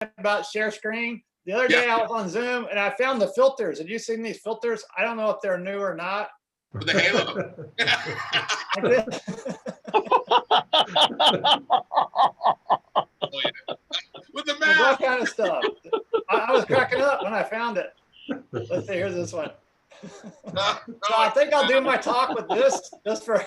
about share screen. The other day I was on Zoom and I found the filters. Have you seen these filters? I don't know if they're new or not. With the halo. I did. Oh, yeah. With the There's all mask. kind of stuff. I was cracking up when I found it. Let's see, here's this one. So I think I'll do my talk with this just for.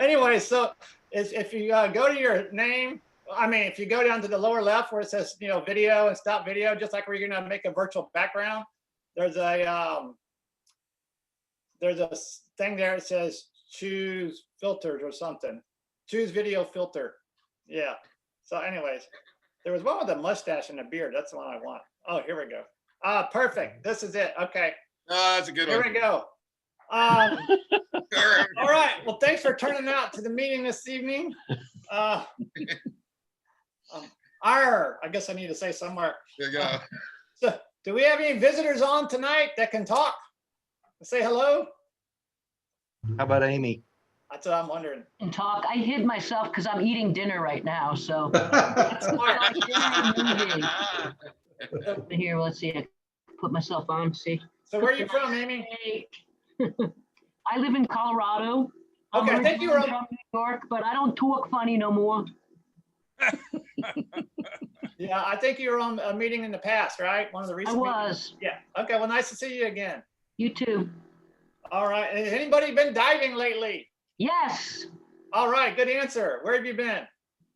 Anyway, so if you go to your name, I mean, if you go down to the lower left where it says, you know, video and stop video, just like where you're gonna make a virtual background, there's a thing there that says choose filters or something. Choose video filter. Yeah. So anyways, there was one with a mustache and a beard. That's the one I want. Oh, here we go. Perfect. This is it. Okay. That's a good Here one. we go. All right. Well, thanks for turning out to the meeting this evening. I guess I need to say somewhere. There you go. So, do we have any visitors on tonight that can talk? Say hello. How about Amy? That's what I'm wondering. And talk. I hid myself because I'm eating dinner right now. So That's smart. here, let's see. I put myself on. See. So, where are you from, Amy? I live in Colorado. I'm Okay, I think you were originally from New York, but I don't talk funny no more. Yeah, I think you were on a meeting in the past, right? One of the I recent meetings? was. Yeah. Okay. Well, nice to see you again. You too. All right. Has anybody been diving lately? Yes. All right. Good answer. Where have you been?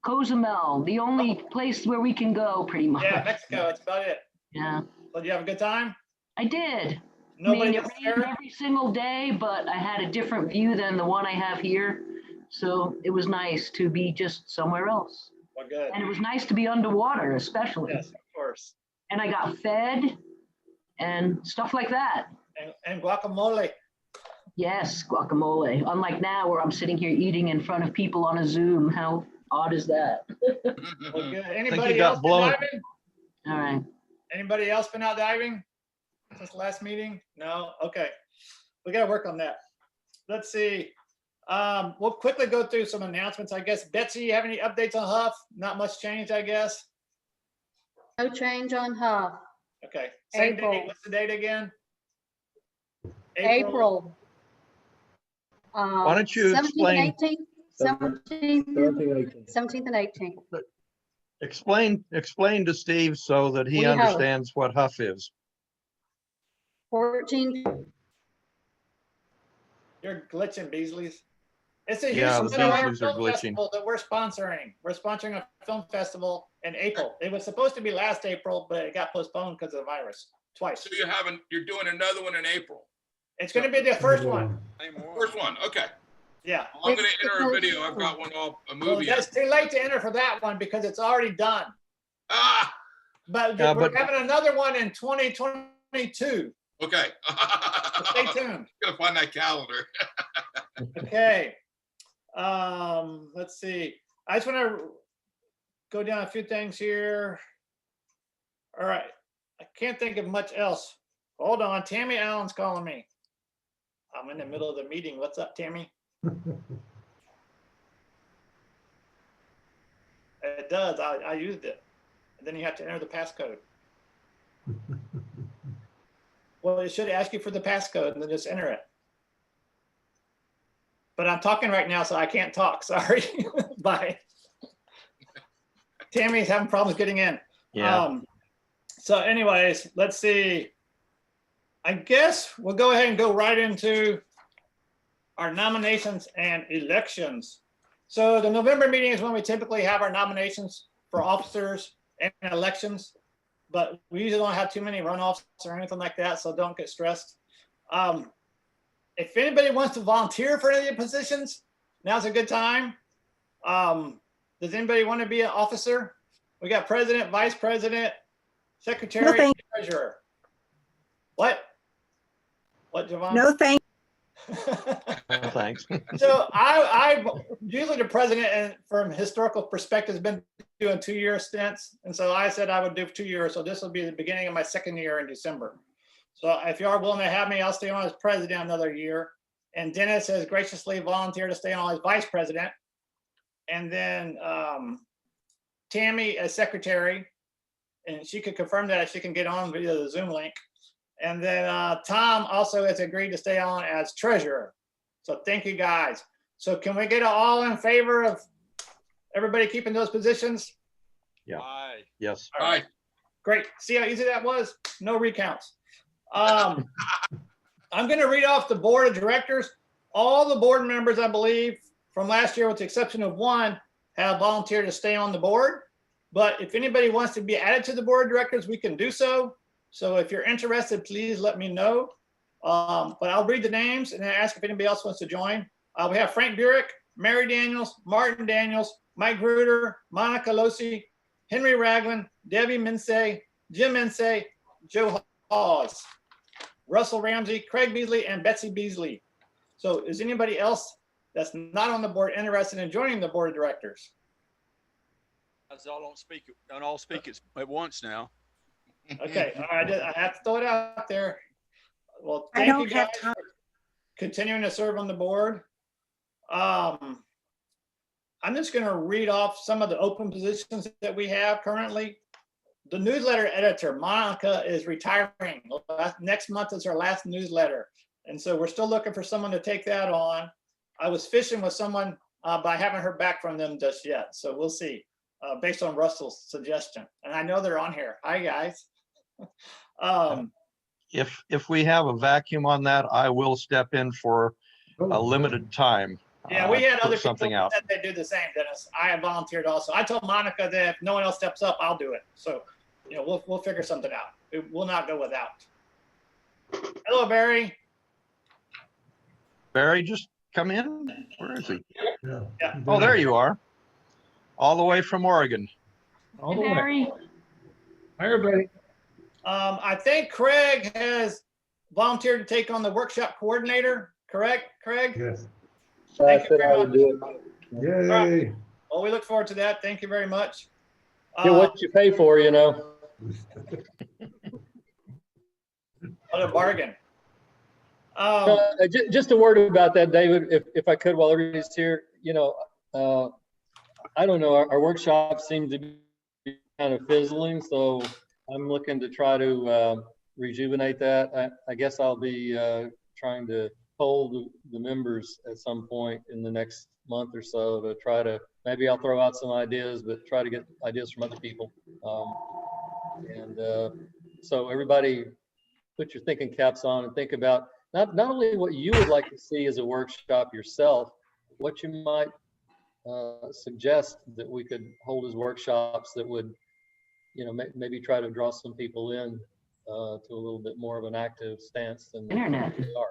Cozumel, the only place where we can go, pretty much. Yeah, Mexico. That's about it. Yeah, So, did you have a good time? I did. Nobody it else rained there? every single day, but I had a different view than the one I have here. So it was nice to be just somewhere else. Well, good. And it was nice to be underwater, especially. Yes, of course. And I got fed and stuff like that. And guacamole. Yes, guacamole. Unlike now where I'm sitting here eating in front of people on a Zoom. How odd is that? Well, good. you Anybody got else been blown. diving? All right. Anybody else been out diving since the last meeting? No? Okay. We got to work on that. Let's see. We'll quickly go through some announcements, I guess. Betsy, you have any updates on HUPS? Not much change, I guess. No change on HUPS. Okay. Same April. date. What's the date again? April. Why don't you 17th explain, and 18th? 17th and 18th. explain to Steve so that he We have- understands what Huff is. 14. You're glitching, Beasley's. It's a Yeah, Houston the Cinema Beasleys are Film glitching. Festival that we're sponsoring. We're sponsoring a film festival in April. It was supposed to be last April, but it got postponed because of the virus twice. So you're doing another one in April. It's going to be the first one. First one. Okay. Yeah. I'm going to enter a video. I've got one all a Well, movie. it's too late to enter for that one because it's already done. Ah. But Yeah, we're but- having another one in 2022. Okay. So stay tuned. Gotta find that calendar. Okay. Let's see. I just want to go down a few things here. All right. I can't think of much else. Hold on. Tammy Allen's calling me. I'm in the middle of the meeting. What's up, Tammy? It does. I used it. And then you have to enter the passcode. Well, it should ask you for the passcode and then just enter it. But I'm talking right now, so I can't talk. Sorry. Bye. Tammy's having problems getting in. Yeah. So anyways, let's see. I guess we'll go ahead and go right into our nominations and elections. So the November meeting is when we typically have our nominations for officers and elections, but we usually don't have too many runoffs or anything like that, so don't get stressed. If anybody wants to volunteer for any of the positions, now's a good time. Does anybody want to be an officer? We got president, vice president, secretary, thank- treasurer. What? What, Javon? No, thank Thanks. So I usually the president, and from historical perspective, has been doing 2-year stints, and so I said I would do 2 years. So this will be the beginning of my 2nd year in December. So if you are willing to have me, I'll stay on as president another year. And Dennis has graciously volunteered to stay on as vice president. And then Tammy as secretary, and she could confirm that she can get on via the Zoom link. And then Tom also has agreed to stay on as treasurer. So thank you guys. So can we get all in favor of everybody keeping those positions? Yeah. Aye. Yes. All right. Great. See how easy that was? No recounts. I'm going to read off the board of directors. All the board members, I believe, from last year, with the exception of one, have volunteered to stay on the board. But if anybody wants to be added to the board of directors, we can do so. So if you're interested, please let me know. But I'll read the names and then ask if anybody else wants to join. We have Frank Burek, Mary Daniels, Martin Daniels, Mike Gruder, Monica Losi, Henry Ragland, Debbie Minsay, Jim Minsay, Joe Hawes, Russell Ramsey, Craig Beasley, and Betsy Beasley. So is anybody else that's not on the board interested in joining the board of directors? Guys, all don't all speak at once now. Okay, all right, I have to throw it out there. Well, I thank you don't have guys time. for continuing to serve on the board. I'm just going to read off some of the open positions that we have currently. The newsletter editor, Monica, is retiring. Next month is her last newsletter. And so we're still looking for someone to take that on. I was fishing with someone, but I haven't heard back from them just yet. So we'll see, based on Russell's suggestion. And I know they're on here. Hi, guys. If we have a vacuum on that, I will step in for a limited time. Yeah, we had put other something people out. that they do the same, Dennis. I have volunteered also. I told Monica that if no one else steps up, I'll do it. So, you know, we'll figure something out. It will not go without. Hello, Barry. Barry, just come in. Where is he? Yeah. Oh, there you are. All the way from Oregon. All the way. Barry, Hi, everybody. I think Craig has volunteered to take on the workshop coordinator, correct, Craig? Yes. Thank I you said very I would much. do it. Yay. Well, we look forward to that. Thank you very much. Get what you pay for, you know. What a bargain. Just a word about that, David, if I could, while everybody's here. You know, I don't know, our workshops seem to be kind of fizzling, so I'm looking to try to rejuvenate that. I guess I'll be trying to poll the members at some point in the next month or so to try to, maybe I'll throw out some ideas, but try to get ideas from other people. So everybody put your thinking caps on and think about not only what you would like to see as a workshop yourself, what you might suggest that we could hold as workshops that would, you know, maybe try to draw some people in to a little bit more of an active stance than internet. we are.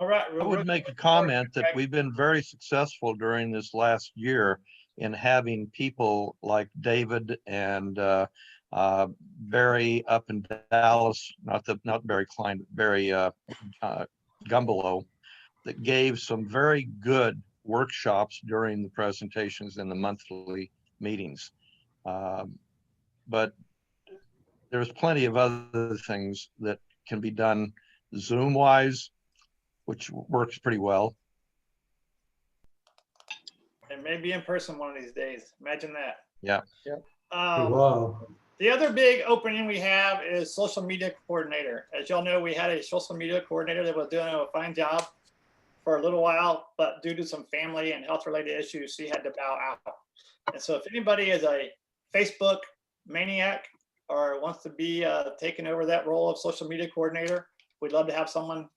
All right. I would make a comment that we've been very successful during this last year in having people like David and Barry up in Dallas, not Barry Klein, but Barry Gumbelow, that gave some very good workshops during the presentations in the monthly meetings. But there's plenty of other things that can be done Zoom wise, which works pretty well. And maybe in person one of these days. Imagine that. Yeah. Wow. The other big opening we have is social media coordinator. As y'all know, we had a social media coordinator that was doing a fine job for a little while, but due to some family and health related issues, she had to bow out. And so if anybody is a Facebook maniac or wants to be taking over that role of social media coordinator, we'd love to have someone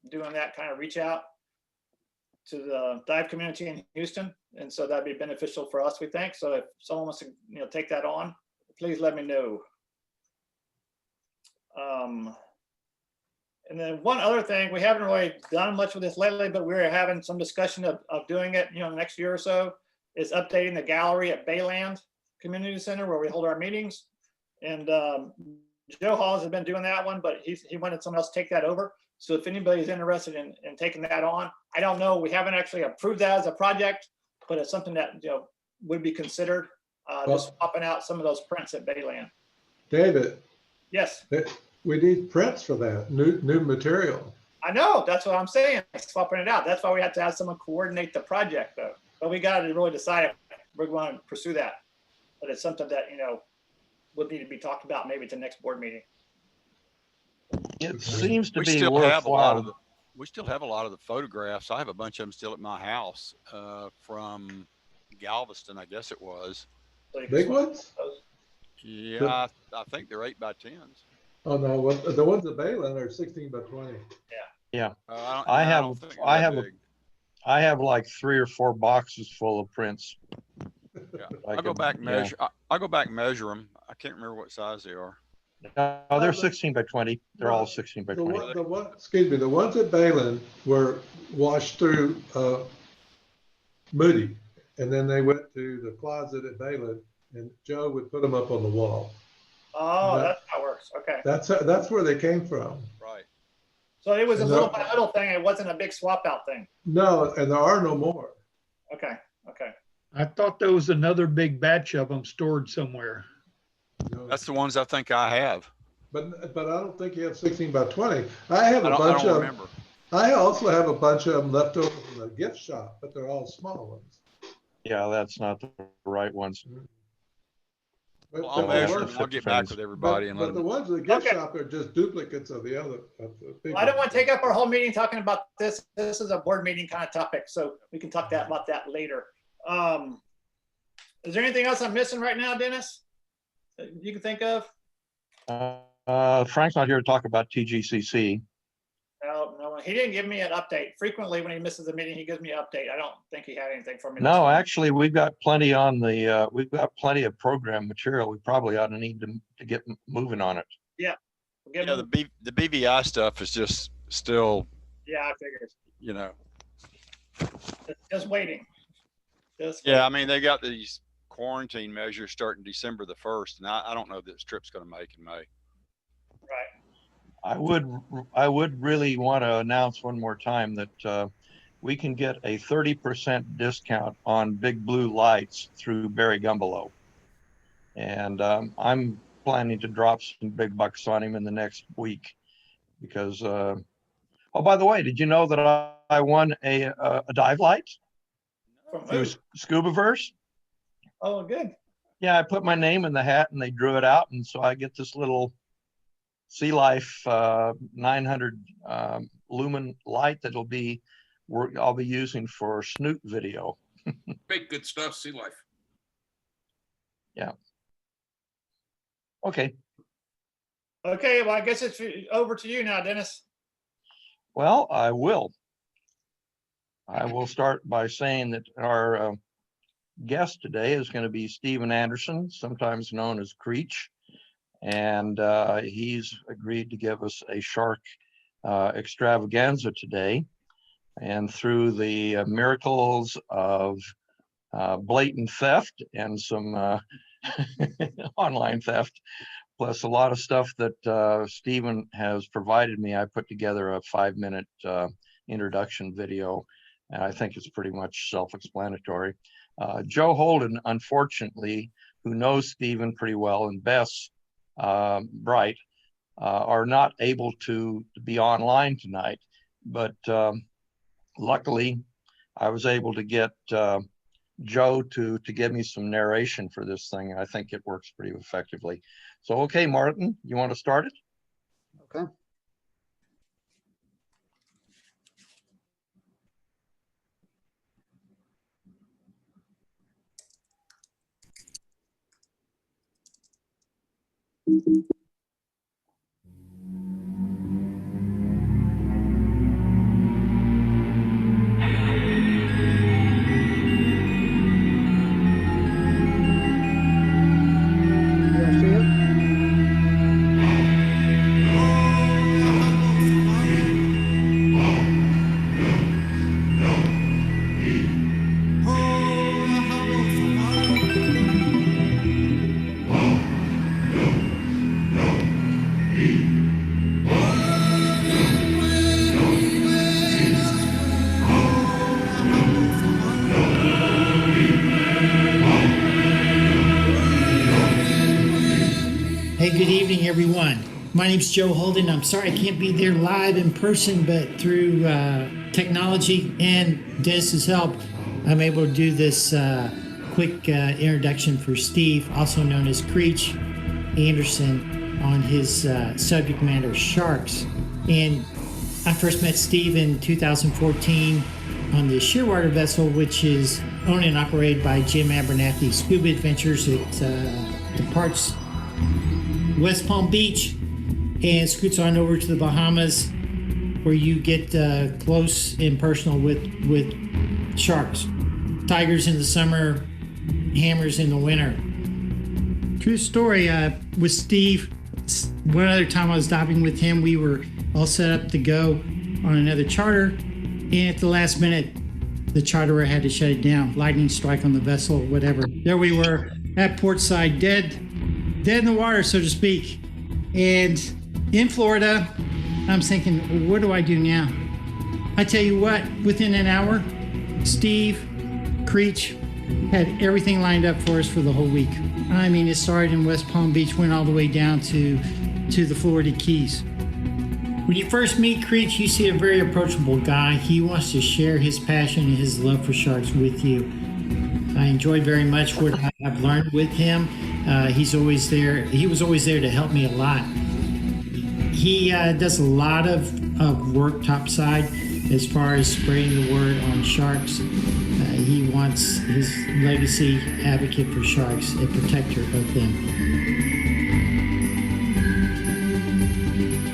doing that, kind of reach out to the dive community in Houston. And so that'd be beneficial for us, we think. So if someone wants to, you know, take that on, please let me know. And then one other thing, we haven't really done much with this lately, but we're having some discussion of doing it, you know, next year or so, is updating the gallery at Bayland Community Center where we hold our meetings. And Joe Halls has been doing that one, but he wanted someone else to take that over. So if anybody's interested in taking that on, I don't know, we haven't actually approved that as a project, but it's something that, you know, would be considered, just swapping out some of those prints at Bayland. David, Yes, we need prints for that, new material. I know, that's what I'm saying, swapping it out. That's why we have to have someone coordinate the project though. But we got to really decide if we're going to pursue that. But it's something that, would need to be talked about maybe at the next board meeting. It seems to We be still have a lot of worthwhile. we still have a lot of the photographs. I have a bunch of them still at my house, from Galveston, I guess it was. So you can Big swap ones? those. Yeah, I think they're 8x10s. Oh, no, the ones at Balin are 16 by 20. Yeah, I have- don't think they're I that have a- big. I have like 3 or 4 boxes full of prints. Yeah. I I'll go could- back yeah. and measure. I'll go back and measure them. I can't remember what size they are. No, they're 16 by 20. They're all 16 by The 20. the ones at Balin were washed through Moody, and then they went to the closet at Balin, and Joe would put them up on the wall. Oh, That- that's how it works. Okay. That's where they came from. Right. So it was a No. little by little thing. It wasn't a big swap out thing. No, and there are no more. Okay. Okay. I thought there was another big batch of them stored somewhere. No. That's the ones I think I have. But I don't think you have 16 by 20. I have I a don't, bunch I don't of. remember. I also have a bunch of them left over from the gift shop, but they're all small ones. Yeah, that's not the right ones. But Well, I'll they measure work. them. I'll get back with everybody and But let the them. ones in the gift Okay. shop are just duplicates of the other. Of the big Well, I don't want ones. to take up our whole meeting talking about this. This is a board meeting kind of topic, so we can talk about that later. Is there anything else I'm missing right now, Dennis, that you can think of? Frank's not here to talk about TGCC. No, he didn't give me an update. Frequently, when he misses a meeting, he gives me an update. I don't think he had anything for me. this No, time. actually, we've got plenty on the, we've got plenty of program material. We probably ought to need to get moving on it. We'll give Yeah, him- the BVI stuff is just still, yeah, I figured. you know. Just waiting. Just Yeah, I mean, they got these quarantine measures starting December the 1st, and I don't know that this trip's going to make in May. right. I would really want to announce one more time that we can get a 30% discount on Big Blue lights through Barry Gumbelow. And I'm planning to drop some big bucks on him in the next week because, oh, by the way, did you know that I won a dive light From through who? Scubaverse? Oh, good. Yeah, I put my name in the hat and they drew it out. And so I get this little Sea Life 900 lumen light that'll be, I'll be using for snoot video. Make good stuff, Sea Life. Okay, Okay, well, I guess it's over to you now, Dennis. well, I will. I will start by saying that our guest today is going to be Stephen Anderson, sometimes known as Creech. And he's agreed to give us a shark extravaganza today. And through the miracles of blatant theft and some online theft, plus a lot of stuff that Stephen has provided me, I put together a 5-minute introduction video. And I think it's pretty much self-explanatory. Joe Holden, unfortunately, who knows Stephen pretty well, and Bess Bright, are not able to be online tonight. But luckily, I was able to get Joe to give me some narration for this thing. I think it works pretty effectively. So, okay, Martin, you want to start it? Okay. You all see it? Hey, good evening, everyone. My name's Joe Holden. I'm sorry I can't be there live in person, but through technology and Dennis's help, I'm able to do this quick introduction for Steve, also known as Creech Anderson, on his subject matter, sharks. And I first met Steve in 2014 on the Shearwater vessel, which is owned and operated by Jim Abernathy Scuba Adventures. It departs West Palm Beach and scoots on over to the Bahamas, where you get close and personal with sharks. Tigers in the summer, hammers in the winter. True story with Steve. One other time I was diving with him, we were all set up to go on another charter, and at the last minute, the charterer had to shut it down. Lightning strike on the vessel, whatever. There we were at portside, dead in the water, so to speak. And in Florida, I'm thinking, what do I do now? I tell you what, within an hour, Steve, Creech had everything lined up for us for the whole week. I mean, it started in West Palm Beach, went all the way down to the Florida Keys. When you first meet Creech, you see a very approachable guy. He wants to share his passion and his love for sharks with you. I enjoyed very much what I've learned with him. He's always there. He was always there to help me a lot. He does a lot of work topside as far as spreading the word on sharks. He wants his legacy advocate for sharks, a protector of them.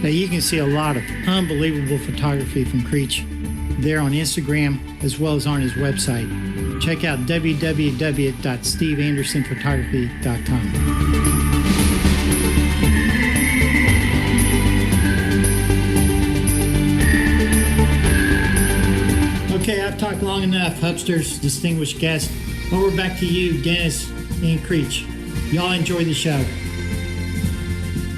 Now you can see a lot of unbelievable photography from Creech there on Instagram as well as on his website. Check out www.steveandersonphotography.com. Okay, I've talked long enough, Hupsters, distinguished guests. Over back to you, Dennis and Creech. Y'all enjoy the show.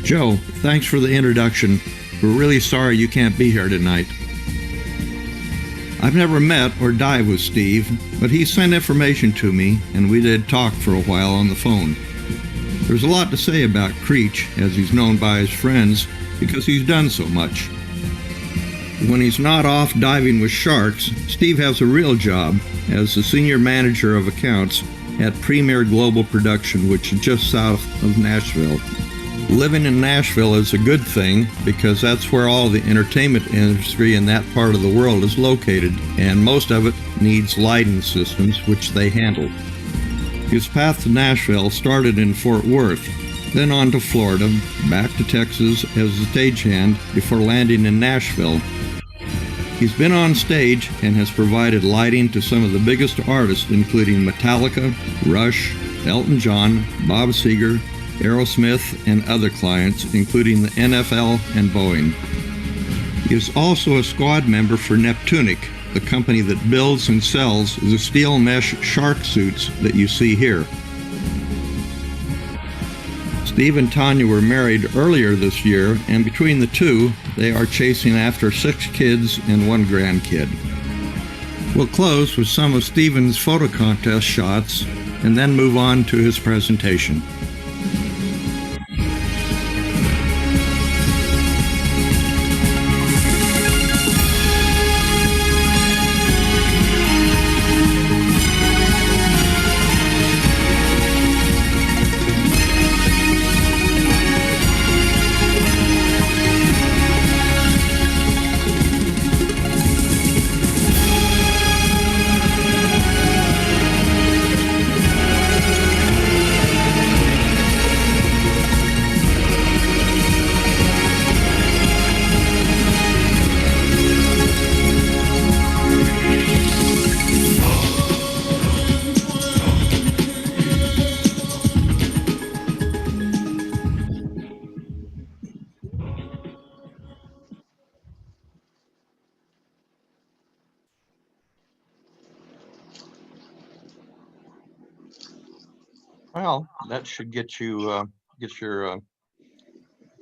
Joe, thanks for the introduction. We're really sorry you can't be here tonight. I've never met or dived with Steve, but he sent information to me and we did talk for a while on the phone. There's a lot to say about Creech, as he's known by his friends, because he's done so much. When he's not off diving with sharks, Steve has a real job as the senior manager of accounts at Premier Global Production, which is just south of Nashville. Living in Nashville is a good thing because that's where all the entertainment industry in that part of the world is located, and most of it needs lighting systems, which they handle. His path to Nashville started in Fort Worth, then on to Florida, back to Texas as a stagehand before landing in Nashville. He's been on stage and has provided lighting to some of the biggest artists, including Metallica, Rush, Elton John, Bob Seger, Aerosmith, and other clients, including the NFL and Boeing. He is also a squad member for Neptunic, the company that builds and sells the steel mesh shark suits that you see here. Steve and Tanya were married earlier this year, and between the two, they are chasing after 6 kids and 1 grandkid. We'll close with some of Steven's photo contest shots and then move on to his presentation. Well, that should get you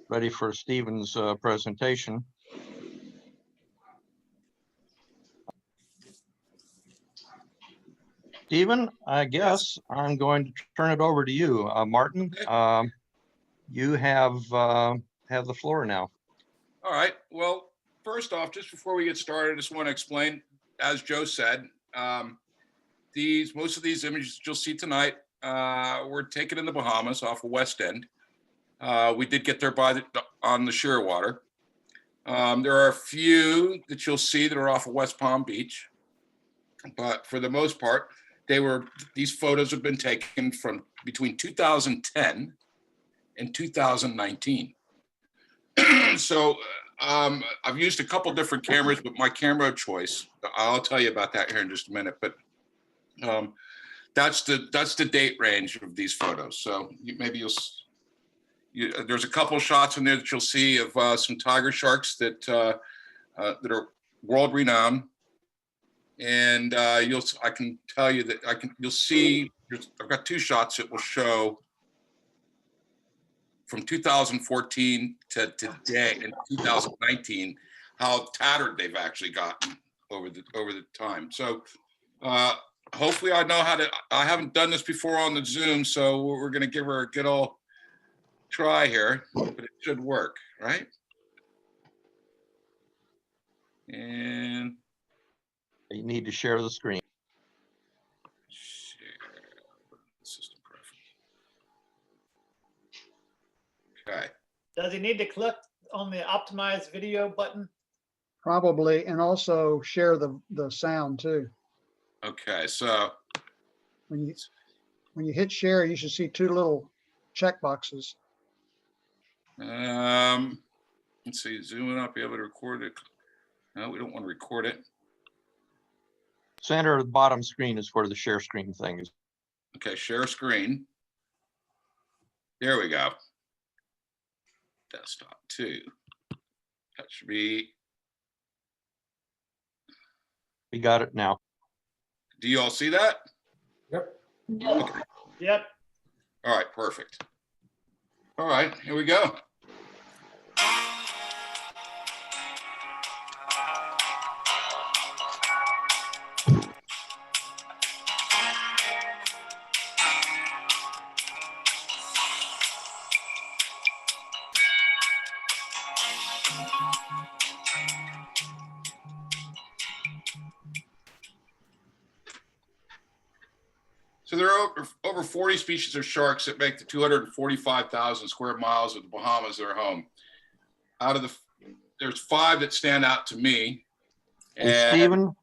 ready for Stephen's presentation. Stephen, I guess I'm going to turn it over to you. Martin, you have the floor now. All right. Well, first off, just before we get started, I just want to explain, as Joe said, most of these images you'll see tonight were taken in the Bahamas off of West End. We did get there on the Shearwater. There are a few that you'll see that are off of West Palm Beach, but for the most part, these photos have been taken from between 2010 and 2019. So I've used a couple different cameras, but my camera of choice, I'll tell you about that here in just a minute, but that's the date range of these photos. So maybe there's a couple shots in there that you'll see of some tiger sharks that are world renowned. And I can tell you that you'll see, I've got two shots that will show from 2014 to today in 2019, how tattered they've actually gotten over the time. So hopefully I haven't done this before on the Zoom, so we're gonna give her a good old try here, but it should work, right? And You need to share the screen. share system preference. Okay. Does he need to click on the optimize video button? Probably, and also share the sound too. Okay, so When you hit share, you should see two little check boxes. let's see, zoom up, be able to record it. No, we don't want to record it. Center of the bottom screen is where the share screen thing is. Okay, share screen. There we go. Desktop 2. That should be. We got it now. Do you all see that? Yep. Okay. Yep. All right, perfect. All right, here we go. So there are over 40 species of sharks that make the 245,000 square miles of the Bahamas their home. There's 5 that stand out to me. And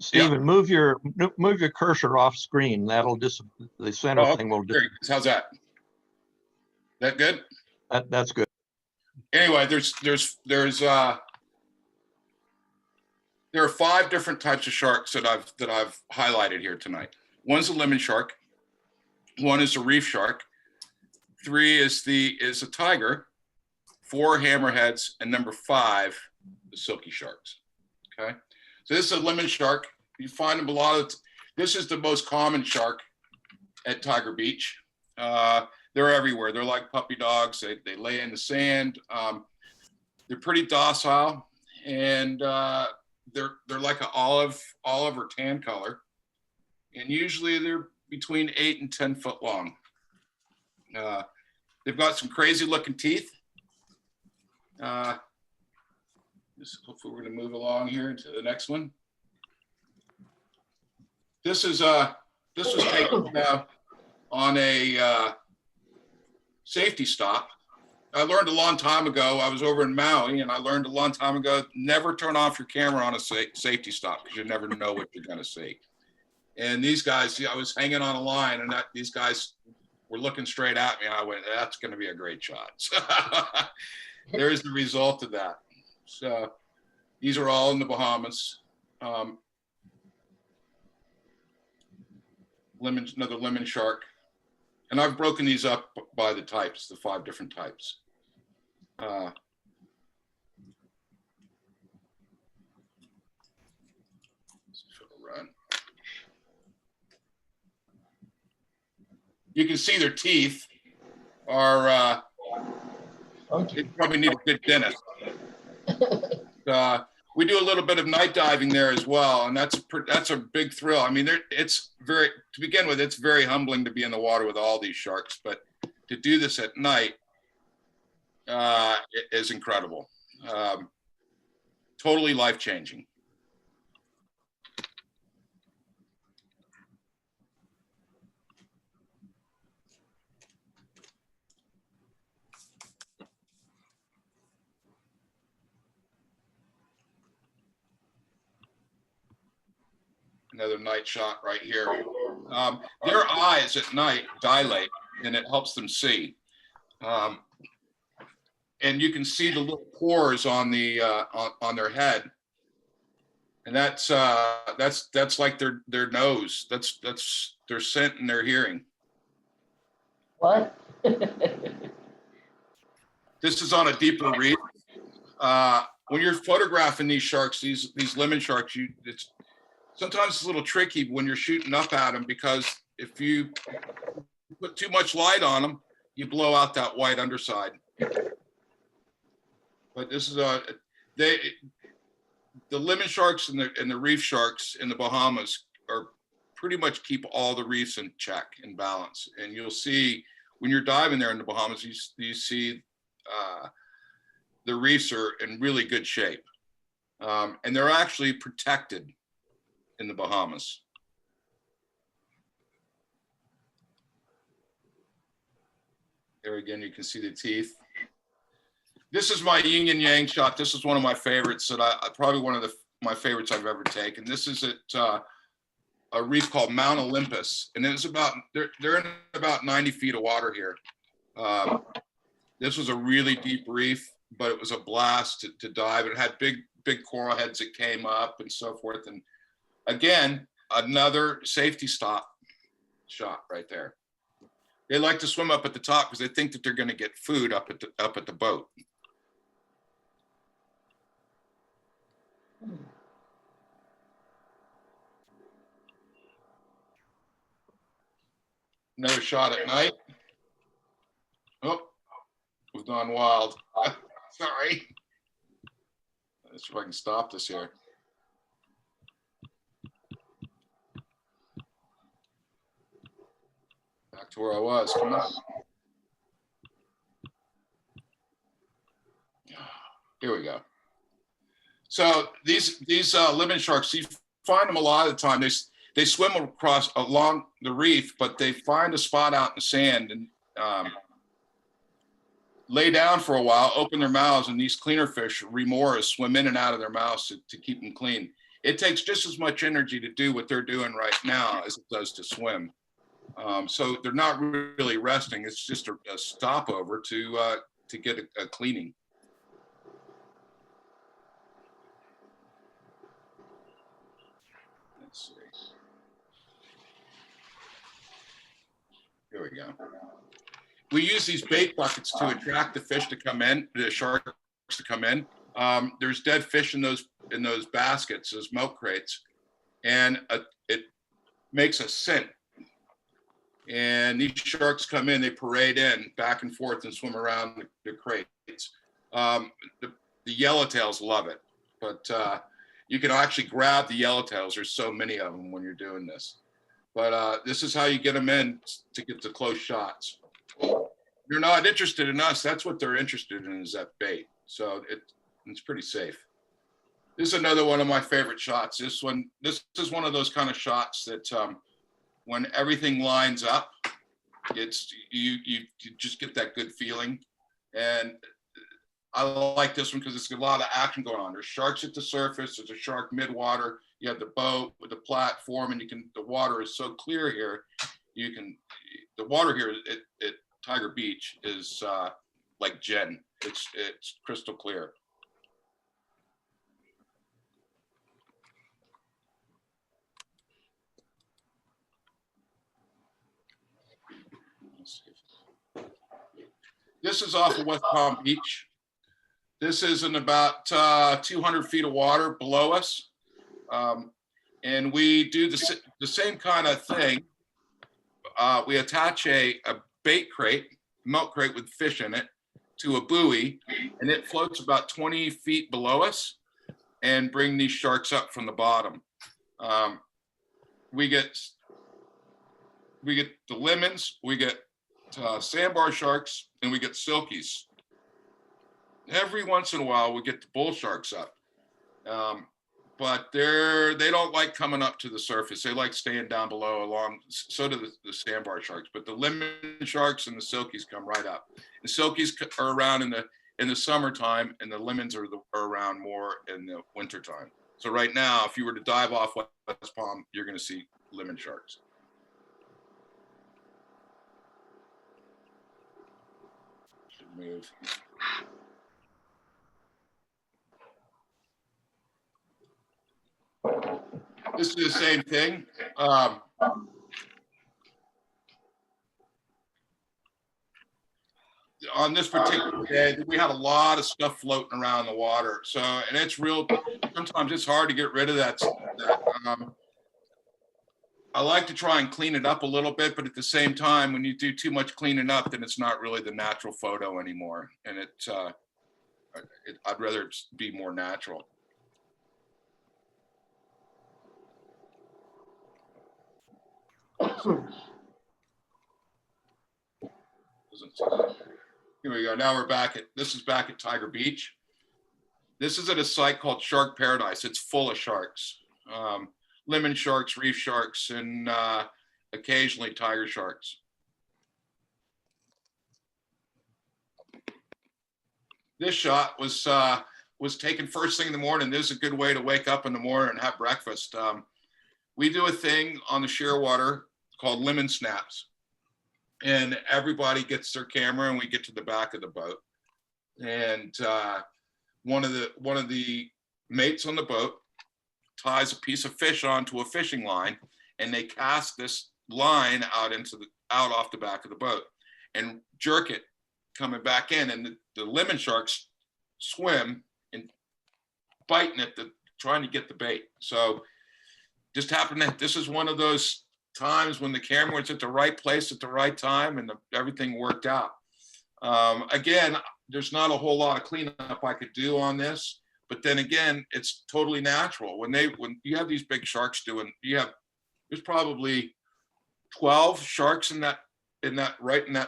Stephen, move your cursor off screen. That'll the center thing will. How's that? That good? That's good. Anyway, there are 5 different types of sharks that I've highlighted here tonight. One's a lemon shark, one is a reef shark, 3 is a tiger, 4 hammerheads, and number 5, the silky sharks. Okay, so this is a lemon shark. You find them this is the most common shark at Tiger Beach. They're everywhere. They're like puppy dogs. They lay in the sand. They're pretty docile, and they're like an olive or tan color. And usually they're between 8 and 10 foot long. They've got some crazy looking teeth. Hopefully we're going to move along here to the next one. This was taken on a safety stop. I learned a long time ago, I was over in Maui, and I learned a long time ago, never turn off your camera on a safety stop, because you never know what you're going to see. And these guys, I was hanging on a line, and these guys were looking straight at me. And I went, that's going to be a great shot. So there's the result of that. So these are all in the Bahamas. Another lemon shark. And I've broken these up by the types, the 5 different types. Run. You can see their teeth are, they probably need a good dentist. We do a little bit of night diving there as well, and that's a big thrill. I mean, to begin with, it's very humbling to be in the water with all these sharks, but to do this at night is incredible. Totally life-changing. Another night shot right here. Their eyes at night dilate, and it helps them see. And you can see the little pores on the on their head, and that's like their nose. That's their scent and their hearing. What? This is on a deeper reef. When you're photographing these sharks, these lemon sharks, it's sometimes a little tricky when you're shooting up at them, because if you put too much light on them, you blow out that white underside. But this is the lemon sharks and the reef sharks in the Bahamas are pretty much keep all the reefs in check and balance. And you'll see when you're diving there in the Bahamas, you see the reefs are in really good shape, and they're actually protected in the Bahamas. There again, you can see the teeth. This is my yin and yang shot. This is one of my favorites that probably one of my favorites I've ever taken. This is at a reef called Mount Olympus, and it's about they're in about 90 feet of water here. This was a really deep reef, but it was a blast to dive. It had big coral heads that came up and so forth. And again, another safety stop shot right there. They like to swim up at the top because they think that they're going to get food up at the boat. Another shot at night. Oh, we've gone wild. Sorry. Let's see if I can stop this here. Back to where I was. Come on. Here we go. So these lemon sharks, you find them a lot of the time. They swim along the reef, but they find a spot out in the sand and lay down for a while, open their mouths, and these cleaner fish, remoras, swim in and out of their mouths to keep them clean. It takes just as much energy to do what they're doing right now as it does to swim. So they're not really resting. It's just a stopover to get a cleaning. Let's see. Here we go. We use these bait buckets to attract the fish to come in, the sharks to come in. There's dead fish in those baskets, those milk crates, and it makes a scent. And these sharks come in, they parade in back and forth and swim around the crates. The yellowtails love it, but you can actually grab the yellowtails. There's so many of them when you're doing this. But this is how you get them in to get the close shots. You're not interested in us. That's what they're interested in, is that bait. So it's pretty safe. This is another one of my favorite shots. This is one of those kind of shots that when everything lines up, it's you just get that good feeling. And I like this one because there's a lot of action going on. There's sharks at the surface. There's a shark mid-water. You have the boat with the platform, and the water is so clear here. The water here at Tiger Beach is like gin. It's crystal clear. This is off of West Palm Beach. This is in about 200 feet of water below us. And we do the same kind of thing. We attach a bait crate, milk crate with fish in it, to a buoy, and it floats about 20 feet below us and bring these sharks up from the bottom. We get the lemons, we get sandbar sharks, and we get silkies. Every once in a while, we get the bull sharks up. But they don't like coming up to the surface. They like staying down below so do the sandbar sharks. But the lemon sharks and the silkies come right up. The silkies are around in the summertime, and the lemons are around more in the wintertime. So right now, if you were to dive off West Palm, you're going to see lemon sharks. Should move. This is the same thing. On this particular day, we had a lot of stuff floating around the water. So, and it's real, sometimes it's hard to get rid of that. I like to try and clean it up a little bit, but at the same time, when you do too much cleaning up, then it's not really the natural photo anymore. And I'd rather it be more natural. Here we go. Now we're back at, this is back at Tiger Beach. This is at a site called Shark Paradise. It's full of sharks. Lemon sharks, reef sharks, and occasionally tiger sharks. This shot was taken first thing in the morning. This is a good way to wake up in the morning and have breakfast. We do a thing on the Shearwater called lemon snaps. And everybody gets their camera and we get to the back of the boat. And one of the mates on the boat ties a piece of fish onto a fishing line, and they cast this line out off the back of the boat and jerk it coming back in, and the lemon sharks swim and biting at trying to get the bait. So just happened that this is one of those times when the camera was at the right place at the right time, and everything worked out. Again, there's not a whole lot of cleanup I could do on this, but then again, it's totally natural. When you have these big sharks there's probably 12 sharks in that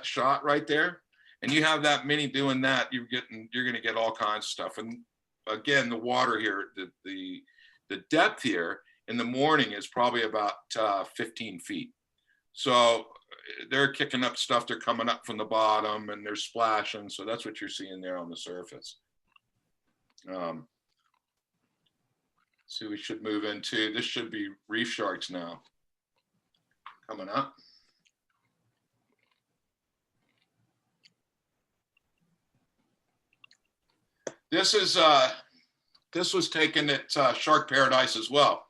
shot right there, and you have that many doing that, you're going to get all kinds of stuff. And again, the water here, the depth here in the morning is probably about 15 feet. So they're kicking up stuff. They're coming up from the bottom and they're splashing. So that's what you're seeing there on the surface. So we should move into, this should be reef sharks now coming up. This was taken at Shark Paradise as well.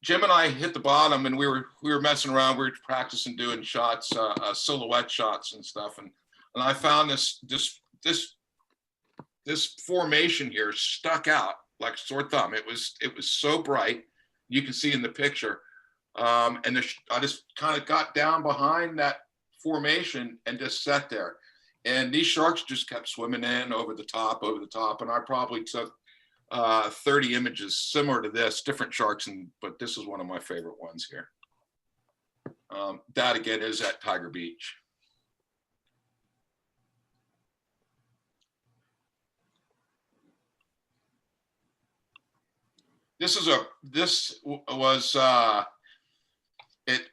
Jim and I hit the bottom, and we were messing around. We were practicing doing shots, silhouette shots and stuff. And I found this formation here stuck out like a sore thumb. It was so bright. You can see in the picture. I just kind of got down behind that formation and just sat there. And these sharks just kept swimming in over the top. And I probably took 30 images similar to this, different sharks, but this is one of my favorite ones here. That again is at Tiger Beach. This was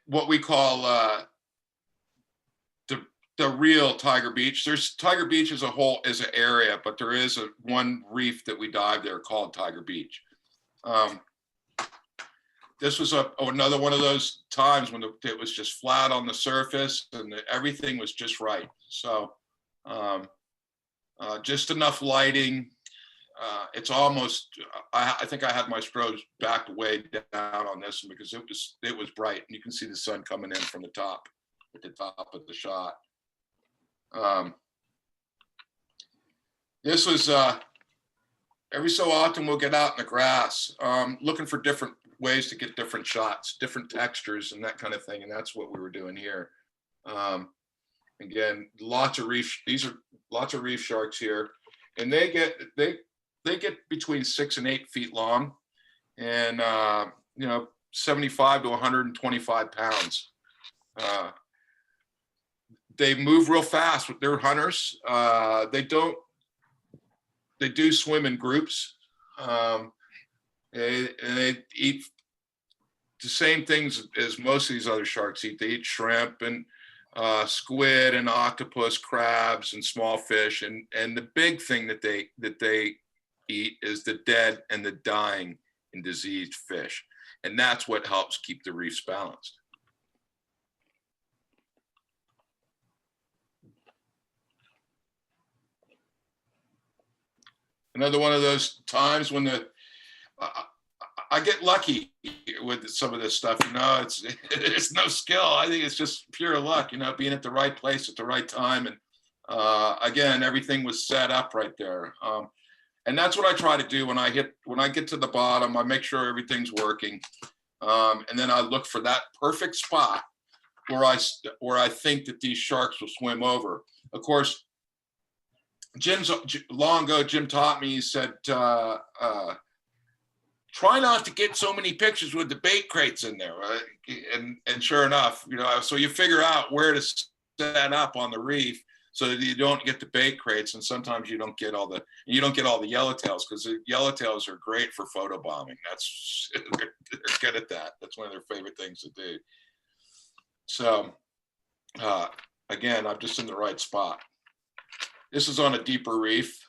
what we call the real Tiger Beach. There's Tiger Beach as a whole is an area, but there is one reef that we dive there called Tiger Beach. This was another one of those times when it was just flat on the surface and everything was just right. So just enough lighting. It's almost, I think I had my strobes backed way down on this one because it was bright, and you can see the sun coming in from the top, at the top of the shot. This was every so often we'll get out in the grass looking for different ways to get different shots, different textures and that kind of thing, and that's what we were doing here. Again, these are lots of reef sharks here, and they get between 6 and 8 feet long, and 75 to 125 pounds. They move real fast. They're hunters. They do swim in groups. And they eat the same things as most of these other sharks eat. They eat shrimp and squid and octopus, crabs and small fish. And the big thing that they eat is the dead and the dying and diseased fish. And that's what helps keep the reefs balanced. Another one of those times when I get lucky with some of this stuff, you know, it's no skill. I think it's just pure luck, you know, being at the right place at the right time. And again, everything was set up right there. And that's what I try to do when I get to the bottom. I make sure everything's working. And then I look for that perfect spot where I think that these sharks will swim over. Of course, long ago, Jim taught me, he said, try not to get so many pictures with the bait crates in there. Right? And sure enough, you know, so you figure out where to set up on the reef so that you don't get the bait crates. And sometimes you don't get all the yellowtails, because the yellowtails are great for photobombing. They're good at that. That's one of their favorite things to do. So again, I'm just in the right spot. This is on a deeper reef.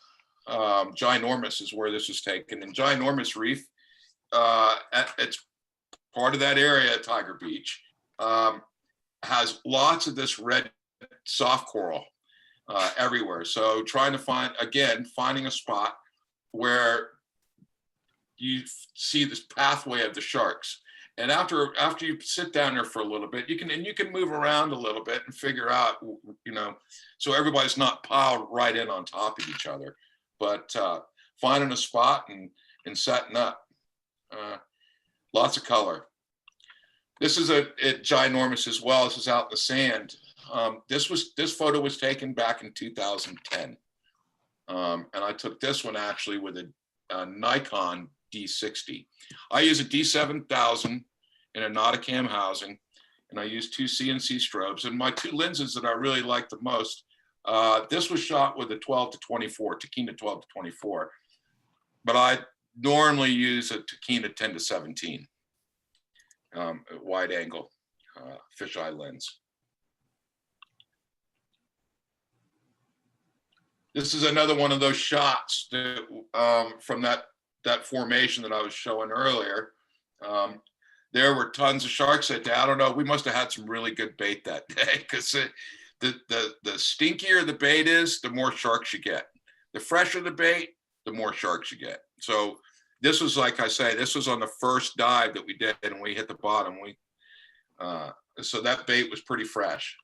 Ginormous is where this was taken. And Ginormous Reef, it's part of that area at Tiger Beach, has lots of this red soft coral everywhere. So trying to finding a spot where you see this pathway of the sharks. And after you sit down there for a little bit, you can move around a little bit and figure out, you know, so everybody's not piled right in on top of each other, but finding a spot and setting up. Lots of color. This is a Ginormous as well. This is out in the sand. This photo was taken back in 2010, and I took this one actually with a Nikon D60. I use a D7000 in a Nauticam housing, and I use 2 CNC strobes. And my 2 lenses that I really like the most, this was shot with a 12-24, Tachinna 12-24, but I normally use a Tachinna 10-17 wide angle fisheye lens. This is another one of those shots that, from that formation that I was showing earlier. There were tons of sharks that day. I don't know, we must have had some really good bait that day, because the stinkier the bait is, the more sharks you get. The fresher the bait, the more sharks you get. So this was, like I say, this was on the first dive that we did, and we hit the bottom. So that bait was pretty fresh.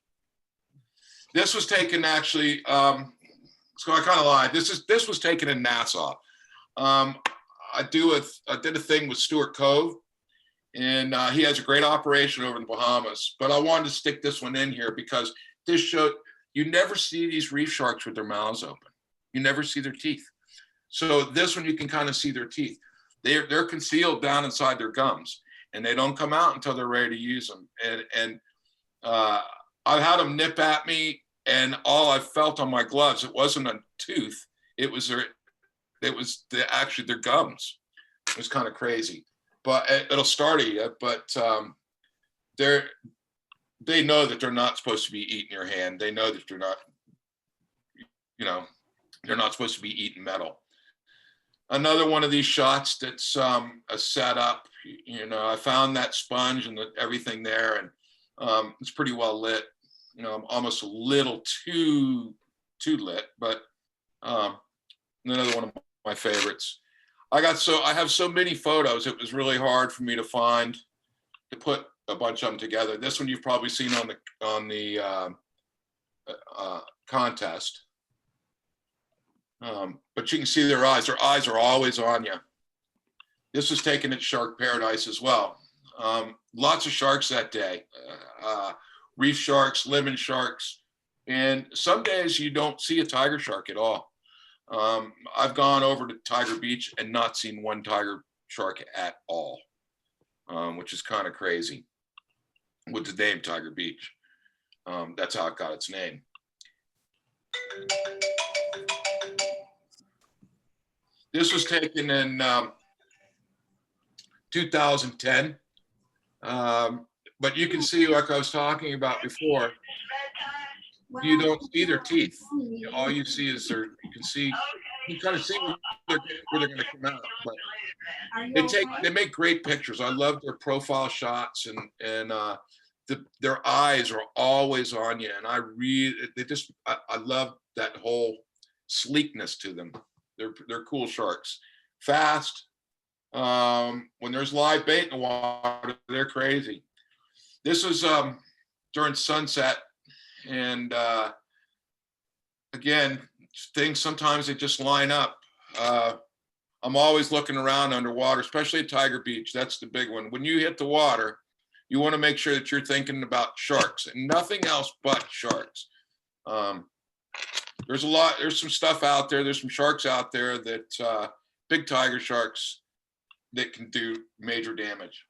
This was taken actually, so I kind of lied. This was taken in Nassau. I did a thing with Stuart Cove, and he has a great operation over in the Bahamas, but I wanted to stick this one in here because this showed, you never see these reef sharks with their mouths open. You never see their teeth. So this one, you can kind of see their teeth. They're concealed down inside their gums, and they don't come out until they're ready to use them. And I've had them nip at me, and all I felt on my gloves, it wasn't a tooth, it was actually their gums. It was kind of crazy, but it'll startle you. But they know that they're not supposed to be eating your hand. They know that they're not, you know, they're not supposed to be eating metal. Another one of these shots that's a setup. You know, I found that sponge and everything there, and it's pretty well lit. You know, almost a little too lit, but another one of my favorites. I have so many photos, it was really hard for me to put a bunch of them together. This one you've probably seen on the contest. But you can see their eyes are always on you. This was taken at Shark Paradise as well. Lots of sharks that day. Reef sharks, lemon sharks, and some days you don't see a tiger shark at all. I've gone over to Tiger Beach and not seen one tiger shark at all, which is kind of crazy with the name Tiger Beach. That's how it got its name. This was taken in 2010. But you can see, like I was talking about before, you don't see their teeth. All you see is you can see you kind of see where they're going to come out. But they make great pictures. I love their profile shots, and their eyes are always on you. And I love that whole sleekness to them. They're cool sharks, fast. When there's live bait in the water, they're crazy. This was during sunset, and again, things sometimes they just line up. I'm always looking around underwater, especially at Tiger Beach. That's the big one. When you hit the water, you want to make sure that you're thinking about sharks and nothing else but sharks. There's some stuff out there. There's some sharks out there that big tiger sharks that can do major damage.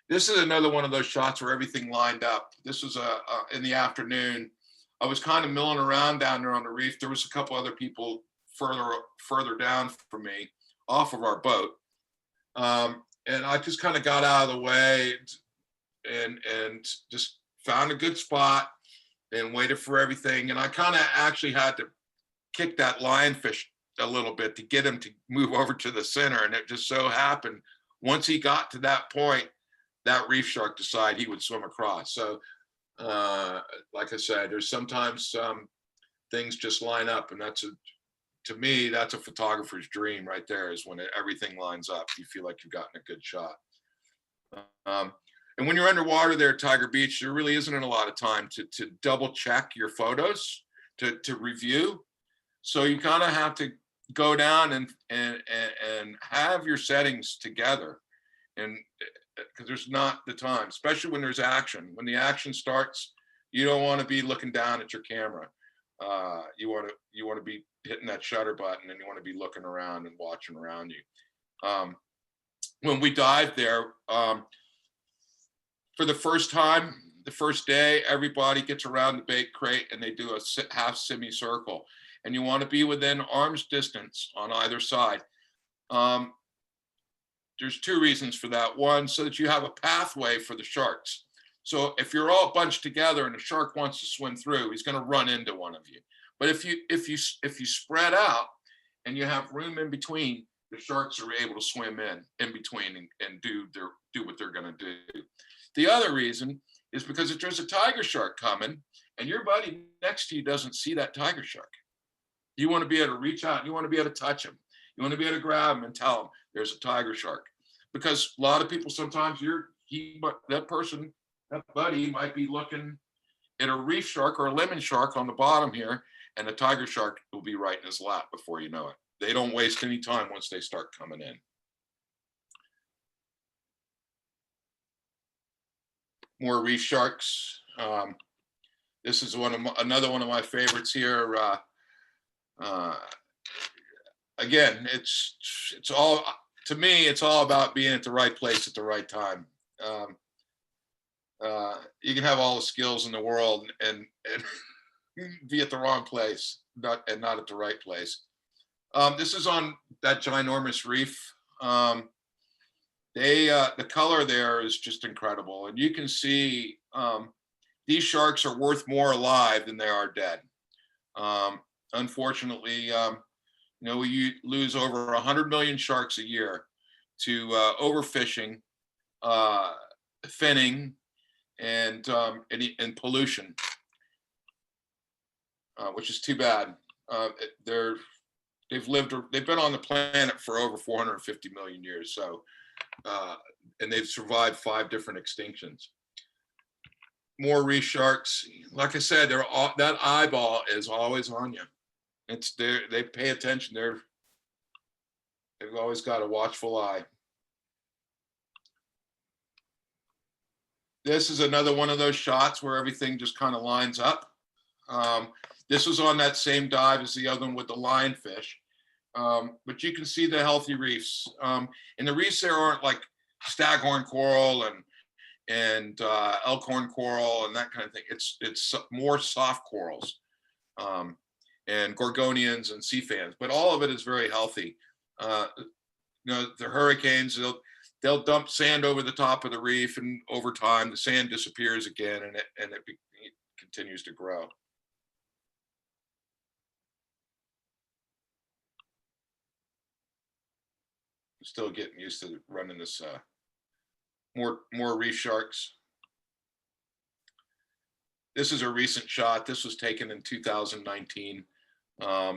This is another one of those shots where everything lined up. This was in the afternoon. I was kind of milling around down there on the reef. There was a couple other people further down from me off of our boat. And I just kind of got out of the way and just found a good spot and waited for everything. And I kind of actually had to kick that lionfish a little bit to get him to move over to the center. And it just so happened, once he got to that point, that reef shark decided he would swim across. So like I said, there's sometimes things just line up, and to me, that's a photographer's dream right there, is when everything lines up. You feel like you've gotten a good shot. And when you're underwater there at Tiger Beach, there really isn't a lot of time to double check your photos, to review. So you kind of have to go down and have your settings together, and because there's not the time, especially when there's action. When the action starts, you don't want to be looking down at your camera. You want to be hitting that shutter button, and you want to be looking around and watching around you. When we dived there, for the first time, the first day, everybody gets around the bait crate and they do a half semicircle, and you want to be within arm's distance on either side. There's two reasons for that. One, so that you have a pathway for the sharks. So if you're all bunched together and a shark wants to swim through, he's going to run into one of you. But if you spread out and you have room in between, the sharks are able to swim in between and do what they're going to do. The other reason is because if there's a tiger shark coming and your buddy next to you doesn't see that tiger shark, you want to be able to reach out. You want to be able to touch him. You want to be able to grab him and tell him there's a tiger shark. Because a lot of people, sometimes that buddy might be looking at a reef shark or a lemon shark on the bottom here, and the tiger shark will be right in his lap before you know it. They don't waste any time once they start coming in. More reef sharks. This is another one of my favorites here. Again, it's all, to me, it's all about being at the right place at the right time. You can have all the skills in the world and be at the wrong place, not at the right place. This is on that ginormous reef. The color there is just incredible, and you can see these sharks are worth more alive than they are dead. Unfortunately, we lose over 100 million sharks a year to overfishing, finning, and pollution, which is too bad. They've been on the planet for over 450 million years. So, and they've survived 5 different extinctions. More reef sharks. Like I said, that eyeball is always on you. They pay attention. They've always got a watchful eye. This is another one of those shots where everything just kind of lines up. This was on that same dive as the other one with the lionfish. But you can see the healthy reefs. And the reefs there aren't like staghorn coral and elkhorn coral and that kind of thing. It's more soft corals and gorgonians and sea fans, but all of it is very healthy. The hurricanes, they'll dump sand over the top of the reef, and over time the sand disappears again, and it continues to grow. Still getting used to running this, more reef sharks. This is a recent shot. This was taken in 2019.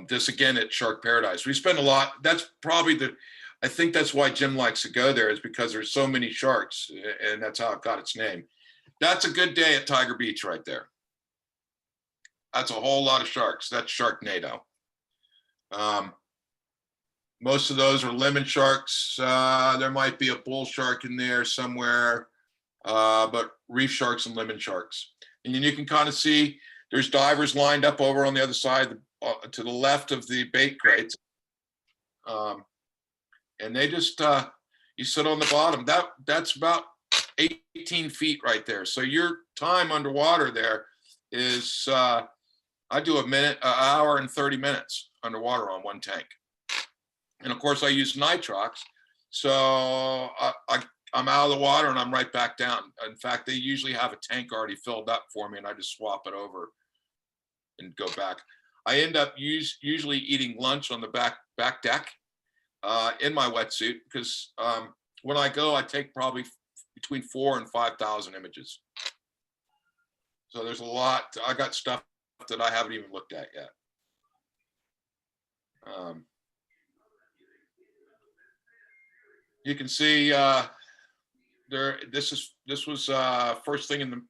This again at Shark Paradise. We spend a lot. That's probably I think that's why Jim likes to go there, is because there's so many sharks, and that's how it got its name. That's a good day at Tiger Beach right there. That's a whole lot of sharks. That's Sharknado. Most of those are lemon sharks. There might be a bull shark in there somewhere, but reef sharks and lemon sharks. And then you can kind of see there's divers lined up over on the other side, to the left of the bait crates. And they just, you sit on the bottom. That's about 18 feet right there. So your time underwater there is, I do an hour and 30 minutes underwater on one tank. And of course I use nitrox. So I'm out of the water and I'm right back down. In fact, they usually have a tank already filled up for me, and I just swap it over and go back. I end up usually eating lunch on the back deck in my wetsuit, because when I go, I take probably between 4,000 and 5,000 images. So there's a lot. I got stuff that I haven't even looked at yet. You can see there. This was first thing in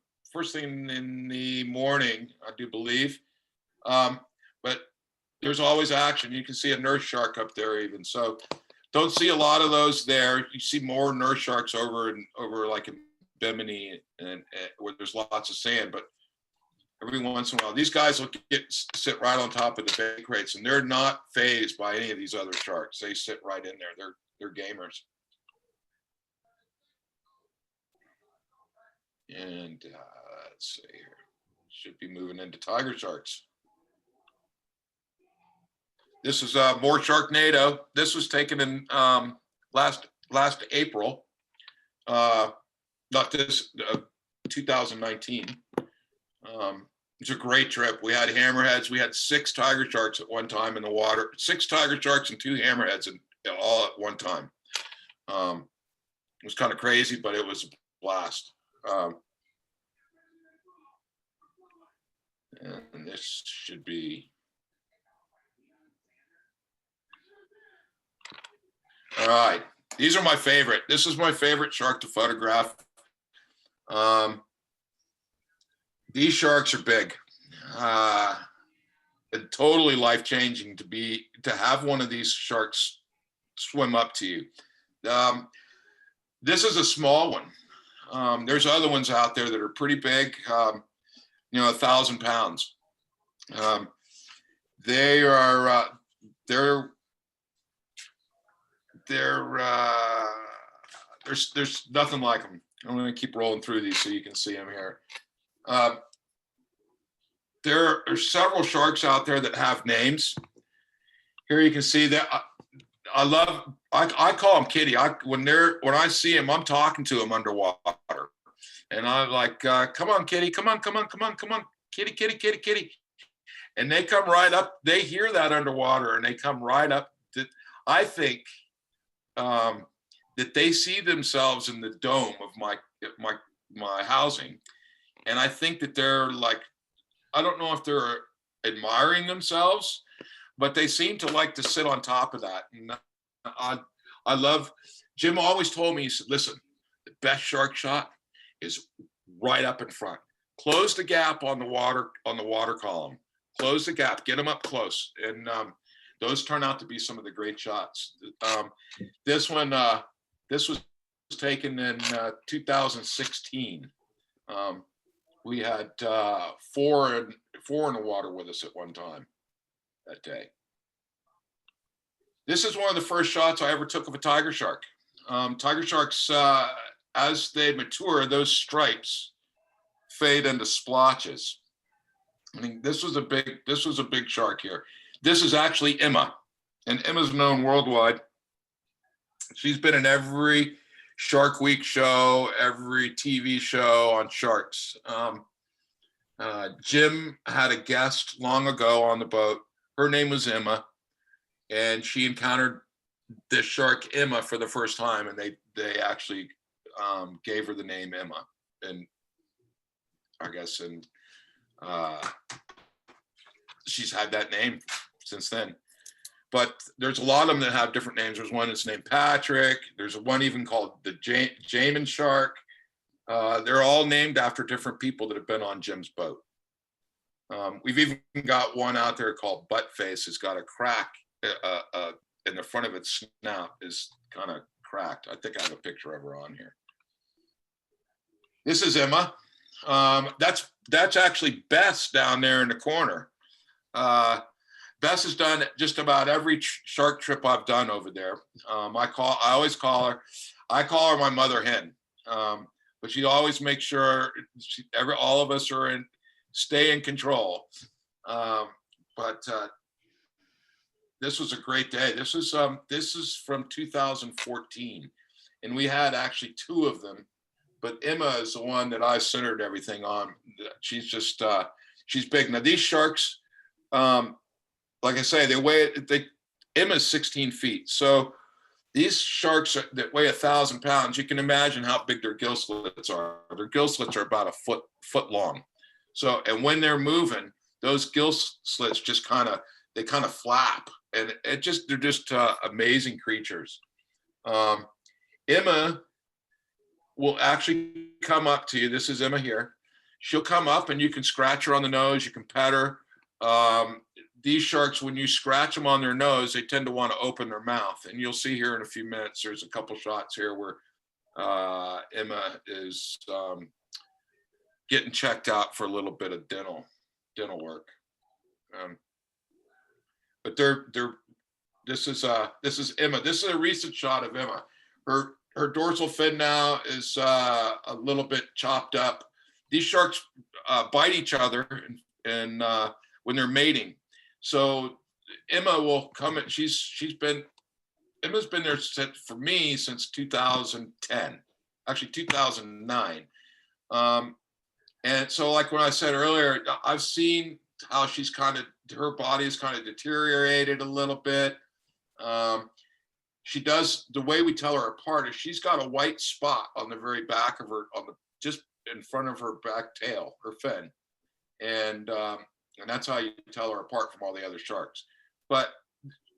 the morning, I do believe. But there's always action. You can see a nurse shark up there even. So don't see a lot of those there. You see more nurse sharks over like in Bimini and where there's lots of sand. But every once in a while, these guys will sit right on top of the bait crates, and they're not phased by any of these other sharks. They sit right in there. They're gamers. And let's see here. Should be moving into tiger sharks. This is more Sharknado. This was taken in last April. Not this, 2019. It's a great trip. We had hammerheads. We had 6 tiger sharks at one time in the water. 6 tiger sharks and 2 hammerheads, all at one time. It was kind of crazy, but it was a blast. And this should be. All right, these are my favorite. This is my favorite shark to photograph. These sharks are big. Totally life-changing to have one of these sharks swim up to you. This is a small one. There's other ones out there that are pretty big, 1,000 pounds. They are, there's nothing like them. I'm going to keep rolling through these so you can see them here. There are several sharks out there that have names. Here you can see that I call them Kitty. When I see them, I'm talking to them underwater, and I'm like, come on, Kitty, come on, Kitty, Kitty, Kitty, Kitty. And they come right up. They hear that underwater, and they come right up. I think that they see themselves in the dome of my housing, and I think that they're like, I don't know if they're admiring themselves, but they seem to like to sit on top of that. And I love. Jim always told me, he said, "Listen, the best shark shot is right up in front. Close the gap on the water column. Close the gap. Get them up close." And those turn out to be some of the great shots. This one, this was taken in 2016. We had 4 in the water with us at one time that day. This is one of the first shots I ever took of a tiger shark. Tiger sharks, as they mature, those stripes fade into splotches. I mean, this was a big shark here. This is actually Emma, and Emma's known worldwide. She's been in every Shark Week show, every TV show on sharks. Jim had a guest long ago on the boat. Her name was Emma, and she encountered this shark Emma for the first time, and they actually gave her the name Emma, and I guess she's had that name since then. But there's a lot of them that have different names. There's one that's named Patrick. There's one even called the Jamin shark. They're all named after different people that have been on Jim's boat. We've even got one out there called Buttface. It's got a crack in the front of its snout is kind of cracked. I think I have a picture of her on here. This is Emma. That's actually Bess down there in the corner. Bess has done just about every shark trip I've done over there. I always call her, my mother hen. But she always makes sure all of us stay in control. But this was a great day. This is from 2014, and we had actually 2 of them. But Emma is the one that I centered everything on. She's just she's big. Now these sharks, like I say, Emma's 16 feet. So these sharks that weigh 1,000 pounds, you can imagine how big their gill slits are. Their gill slits are about a foot long. So, and when they're moving, those gill slits just kind of flap, and they're just amazing creatures. Emma will actually come up to you. This is Emma here. She'll come up and you can scratch her on the nose. You can pet her. These sharks, when you scratch them on their nose, they tend to want to open their mouth. And you'll see here in a few minutes, there's a couple shots here where Emma is getting checked out for a little bit of dental work. But this is Emma. This is a recent shot of Emma. Her dorsal fin now is a little bit chopped up. These sharks bite each other and when they're mating. So Emma will come and Emma's been there for me since 2010, actually 2009. And so like when I said earlier, I've seen how her body is kind of deteriorated a little bit. She does, the way we tell her apart is she's got a white spot on the very back of her, just in front of her back tail, her fin. And that's how you tell her apart from all the other sharks. But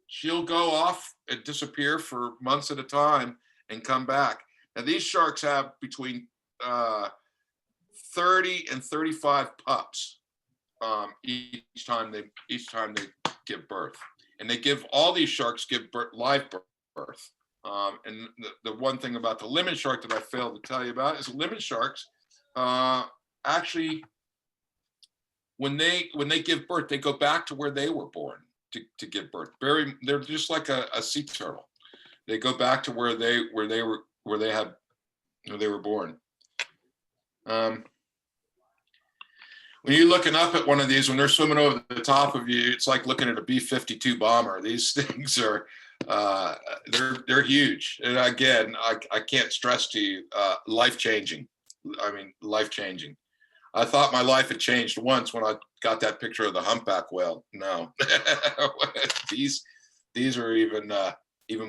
she'll go off and disappear for months at a time and come back. Now these sharks have between 30 and 35 pups each time they give birth. And all these sharks give live birth. And the one thing about the lemon shark that I failed to tell you about is lemon sharks actually, when they give birth, they go back to where they were born to give birth. They're just like a sea turtle. They go back to where they were born. When you're looking up at one of these, when they're swimming over the top of you, it's like looking at a B-52 bomber. These things are they're huge. And again, I can't stress to you, life-changing. I mean, life-changing. I thought my life had changed once when I got that picture of the humpback whale. No, these are even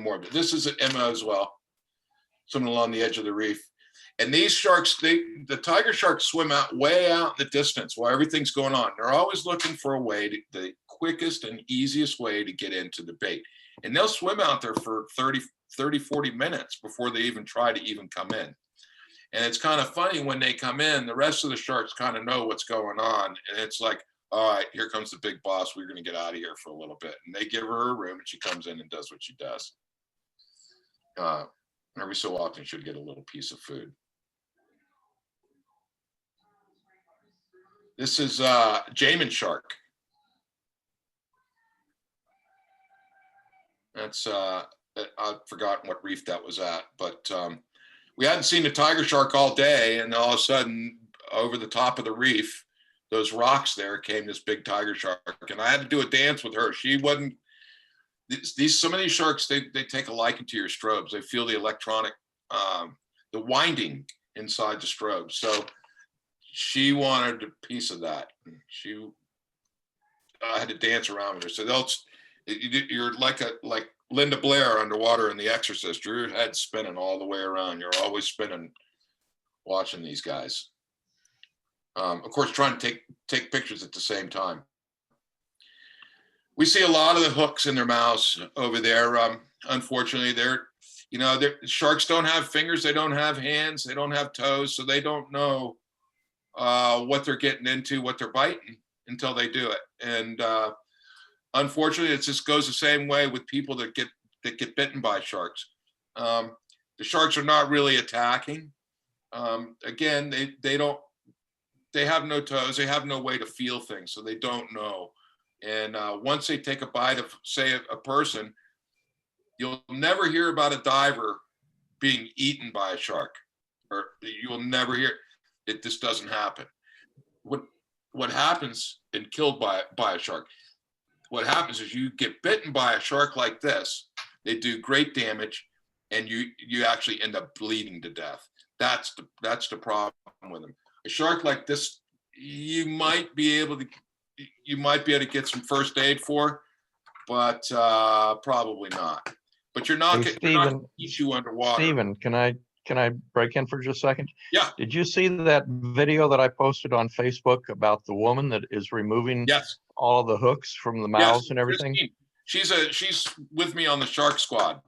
more. But this is Emma as well, swimming along the edge of the reef. And these sharks, the tiger sharks swim way out in the distance while everything's going on. They're always looking for a way the quickest and easiest way to get into the bait. And they'll swim out there for 30, 40 minutes before they even try to even come in. And it's kind of funny when they come in, the rest of the sharks kind of know what's going on. And it's like, all right, here comes the big boss. We're going to get out of here for a little bit. And they give her a room and she comes in and does what she does. Every so often she'll get a little piece of food. This is Jamin shark. That's I've forgotten what reef that was at, but we hadn't seen the tiger shark all day, and all of a sudden, over the top of the reef, those rocks there came this big tiger shark, and I had to do a dance with her. She wasn't. Some of these sharks, they take a liking to your strobes. They feel the electronic, the winding inside the strobe. So she wanted a piece of that. I had to dance around with her. So you're like Linda Blair underwater in The Exorcist. Your head's spinning all the way around. You're always spinning watching these guys. Of course, trying to take pictures at the same time. We see a lot of the hooks in their mouths over there. Unfortunately, sharks don't have fingers, they don't have hands, they don't have toes, so they don't know what they're getting into, what they're biting until they do it. And unfortunately, it just goes the same way with people that get bitten by sharks. The sharks are not really attacking. Again, they have no toes, they have no way to feel things, so they don't know. And once they take a bite of, say, a person, you'll never hear about a diver being eaten by a shark, or you will never hear it. This doesn't happen. What happens and killed by a shark? What happens is you get bitten by a shark like this. They do great damage, and you actually end up bleeding to death. That's the problem with them. A shark like this, you might be able to get some first aid for, but probably not. But you're not going to eat you underwater. Stephen, can I break in for just a second? Yeah. Did you see that video that I posted on Facebook about the woman that is removing all of the hooks from the mouths and everything? Christine. She's with me on the Shark Squad.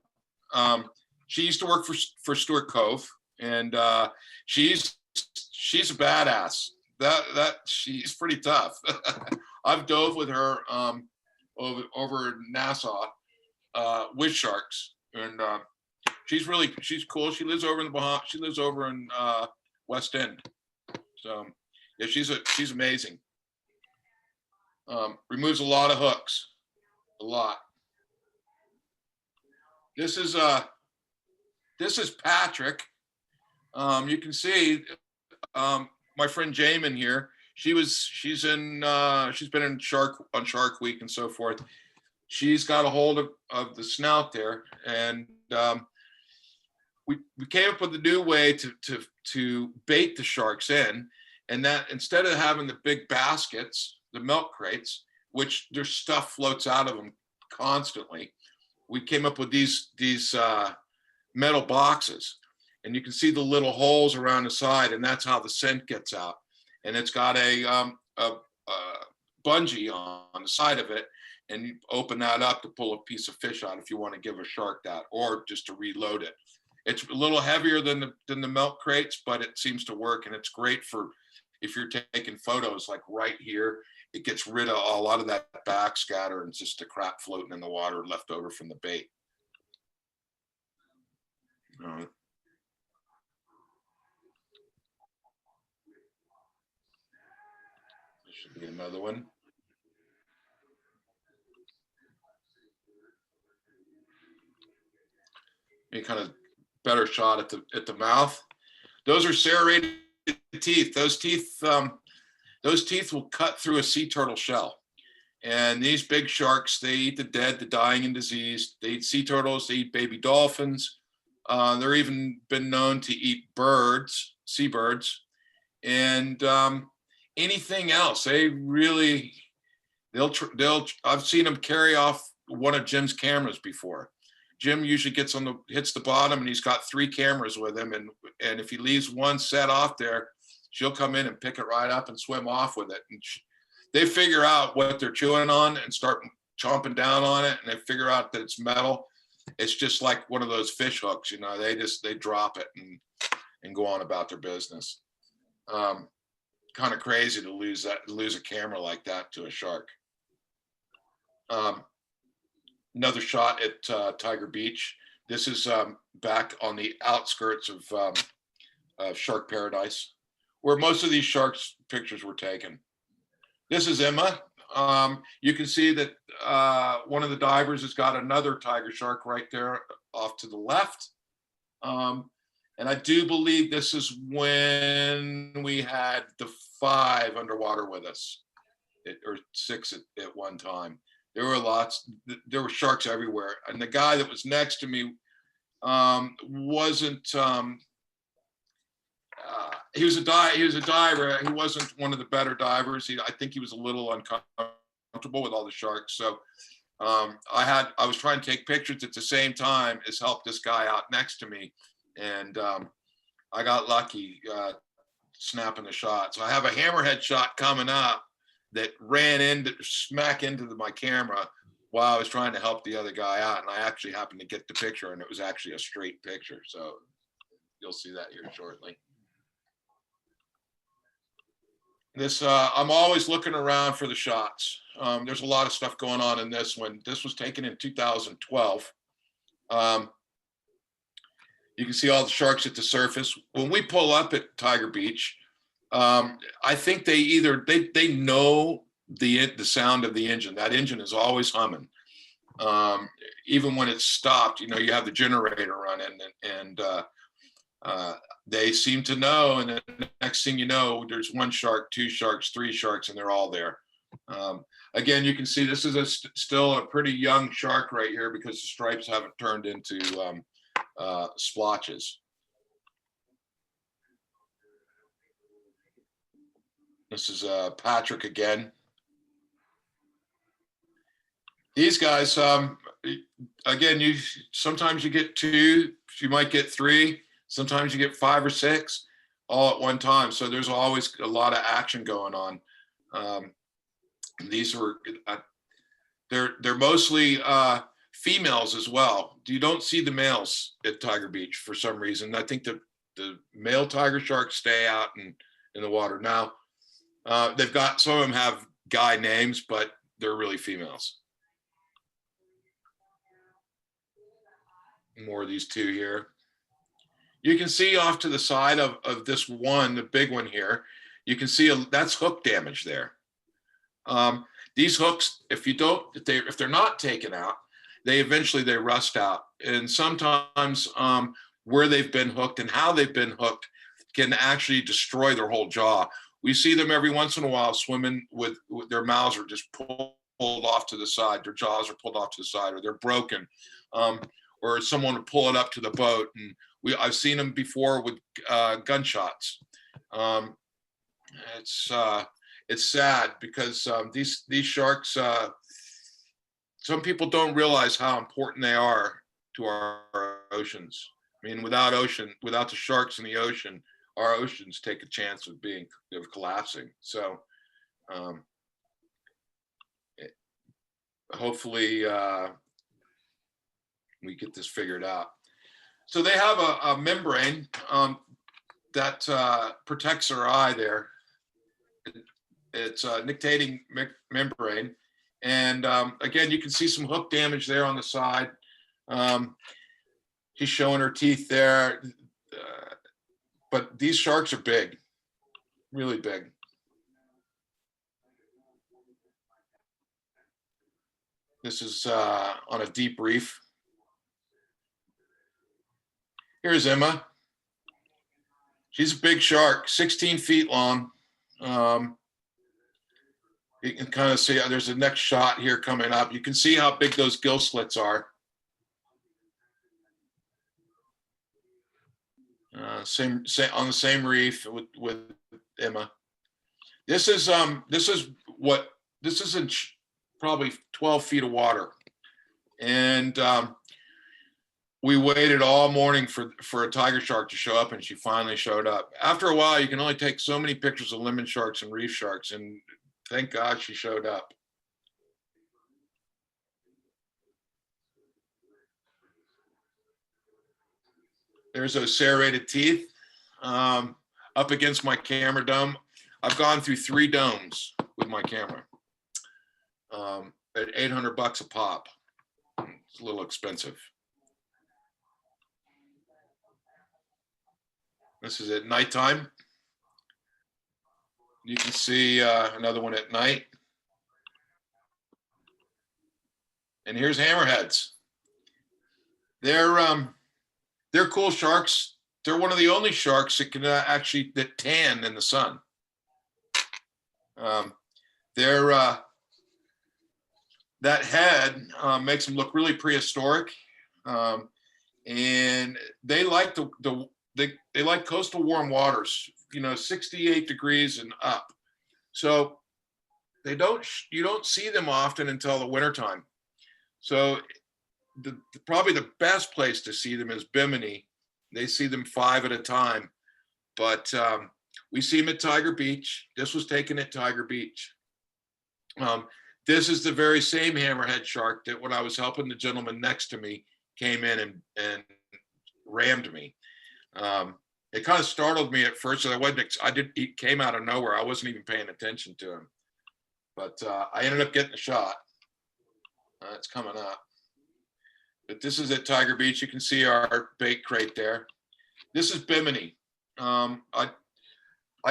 She used to work for Stuart Cove, and she's a badass. That she's pretty tough. I've dove with her over Nassau with sharks, and she's cool. She lives over in the Bahamas. She lives over in West End. So yeah, she's amazing. Removes a lot of hooks, a lot. This is Patrick. You can see my friend Jamin here. She's been in Shark Week and so forth. She's got a hold of the snout there, and we came up with a new way to bait the sharks in, and that instead of having the big baskets, the milk crates, which their stuff floats out of them constantly, we came up with these metal boxes, and you can see the little holes around the side, and that's how the scent gets out. And it's got a bungee on the side of it, and you open that up to pull a piece of fish out if you want to give a shark that, or just to reload it. It's a little heavier than the milk crates, but it seems to work, and it's great for if you're taking photos like right here. It gets rid of a lot of that backscatter and just the crap floating in the water left over from the bait. There should be another one. Any kind of better shot at the mouth. Those are serrated teeth. Those teeth will cut through a sea turtle shell. And these big sharks, they eat the dead, the dying, and diseased. They eat sea turtles, they eat baby dolphins. They're even been known to eat birds, seabirds, and anything else. I've seen them carry off one of Jim's cameras before. Jim usually hits the bottom, and he's got 3 cameras with him. And if he leaves one set off there, she'll come in and pick it right up and swim off with it. And they figure out what they're chewing on and start chomping down on it. And they figure out that it's metal. It's just like one of those fish hooks, they drop it and go on about their business. Kind of crazy to lose a camera like that to a shark. Another shot at Tiger Beach. This is back on the outskirts of Shark Paradise, where most of these sharks pictures were taken. This is Emma. You can see that one of the divers has got another tiger shark right there off to the left. And I do believe this is when we had the 5 underwater with us, or 6 at one time. There were lots, there were sharks everywhere. And the guy that was next to me wasn't, he was a diver. He wasn't one of the better divers. I think he was a little uncomfortable with all the sharks. So I was trying to take pictures at the same time as help this guy out next to me. And I got lucky snapping the shot. So I have a hammerhead shot coming up that ran into smack into my camera while I was trying to help the other guy out. And I actually happened to get the picture, and it was actually a straight picture. So you'll see that here shortly. This, I'm always looking around for the shots. There's a lot of stuff going on in this one. This was taken in 2012. You can see all the sharks at the surface. When we pull up at Tiger Beach, I think they know the sound of the engine. That engine is always humming. Even when it's stopped, you know, you have the generator running, and they seem to know. And the next thing you know, there's one shark, two sharks, three sharks, and they're all there. Again, you can see this is still a pretty young shark right here because the stripes haven't turned into splotches. This is Patrick again. These guys, again, sometimes you get two, you might get three, sometimes you get 5 or 6 all at one time. So there's always a lot of action going on. These were, they're mostly females as well. You don't see the males at Tiger Beach for some reason. I think the male tiger sharks stay out in the water. Now, they've got, some of them have guy names, but they're really females. More of these two here. You can see off to the side of this one, the big one here, you can see that's hook damage there. These hooks, if they're not taken out, they eventually rust out. And sometimes where they've been hooked and how they've been hooked can actually destroy their whole jaw. We see them every once in a while swimming with their mouths are just pulled off to the side, their jaws are pulled off to the side, or they're broken. Or someone would pull it up to the boat, and I've seen them before with gunshots. It's sad because these sharks, some people don't realize how important they are to our oceans. I mean, without the sharks in the ocean, our oceans take a chance of collapsing. So hopefully we get this figured out. So they have a membrane that protects their eye there. It's a nictitating membrane. And again, you can see some hook damage there on the side. She's showing her teeth there. But these sharks are big, really big. This is on a deep reef. Here's Emma. She's a big shark, 16 feet long. You can kind of see, there's a next shot here coming up. You can see how big those gill slits are. Same on the same reef with Emma. This is in probably 12 feet of water. And we waited all morning for a tiger shark to show up, and she finally showed up. After a while, you can only take so many pictures of lemon sharks and reef sharks, and thank God she showed up. There's those serrated teeth up against my camera dome. I've gone through 3 domes with my camera at $800 a pop. It's a little expensive. This is at nighttime. You can see another one at night. And here's hammerheads. They're cool sharks. They're one of the only sharks that can that tan in the sun. That head makes them look really prehistoric, and they like they like coastal warm waters, 68 degrees and up. So you don't see them often until the wintertime. So probably the best place to see them is Bimini. They see them 5 at a time, but we see them at Tiger Beach. This was taken at Tiger Beach. This is the very same hammerhead shark that when I was helping the gentleman next to me came in and rammed me. It kind of startled me at first. He came out of nowhere. I wasn't even paying attention to him, but I ended up getting a shot. It's coming up. But this is at Tiger Beach. You can see our bait crate there. This is Bimini. I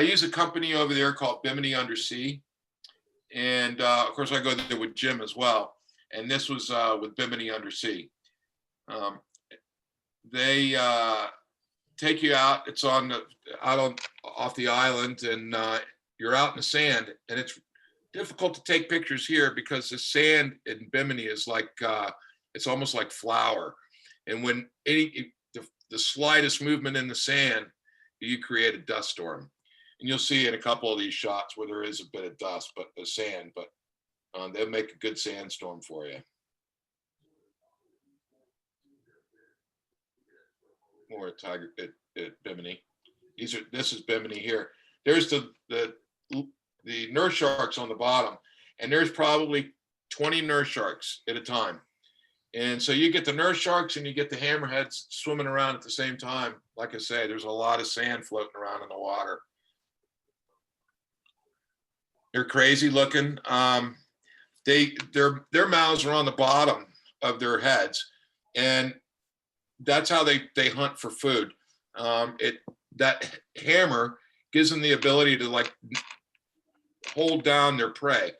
use a company over there called Bimini Undersea. And of course I go there with Jim as well. And this was with Bimini Undersea. They take you out. It's off the island, and you're out in the sand. And it's difficult to take pictures here because the sand in Bimini is like it's almost like flour. And when the slightest movement in the sand, you create a dust storm. And you'll see in a couple of these shots where there is a bit of dust, but the sand, but they'll make a good sandstorm for you. More at Tiger at Bimini. This is Bimini here. There's the nurse sharks on the bottom, and there's probably 20 nurse sharks at a time. And so you get the nurse sharks and you get the hammerheads swimming around at the same time. Like I say, there's a lot of sand floating around in the water. They're crazy looking. Their mouths are on the bottom of their heads, and that's how they hunt for food. That hammer gives them the ability to like hold down their prey.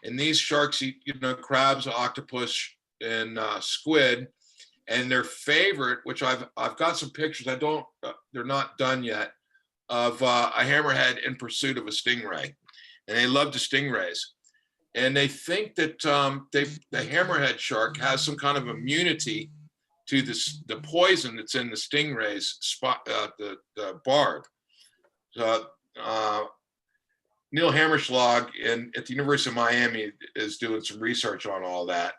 And these sharks eat, crabs, octopus, and squid. And their favorite, which I've got some pictures. They're not done yet, of a hammerhead in pursuit of a stingray. And they love the stingrays. And they think that the hammerhead shark has some kind of immunity to the poison that's in the stingray's the barb. So, Neil Hammerschlag at the University of Miami is doing some research on all that.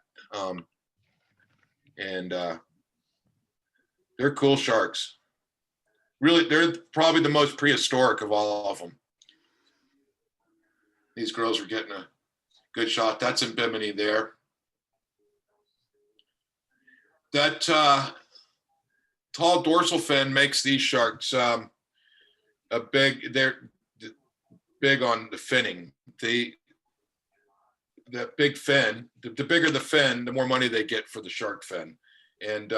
They're cool sharks. Really, they're probably the most prehistoric of all of them. These girls are getting a good shot. That's in Bimini there. That tall dorsal fin makes these sharks they're big on the finning. The big fin, the bigger the fin, the more money they get for the shark fin. And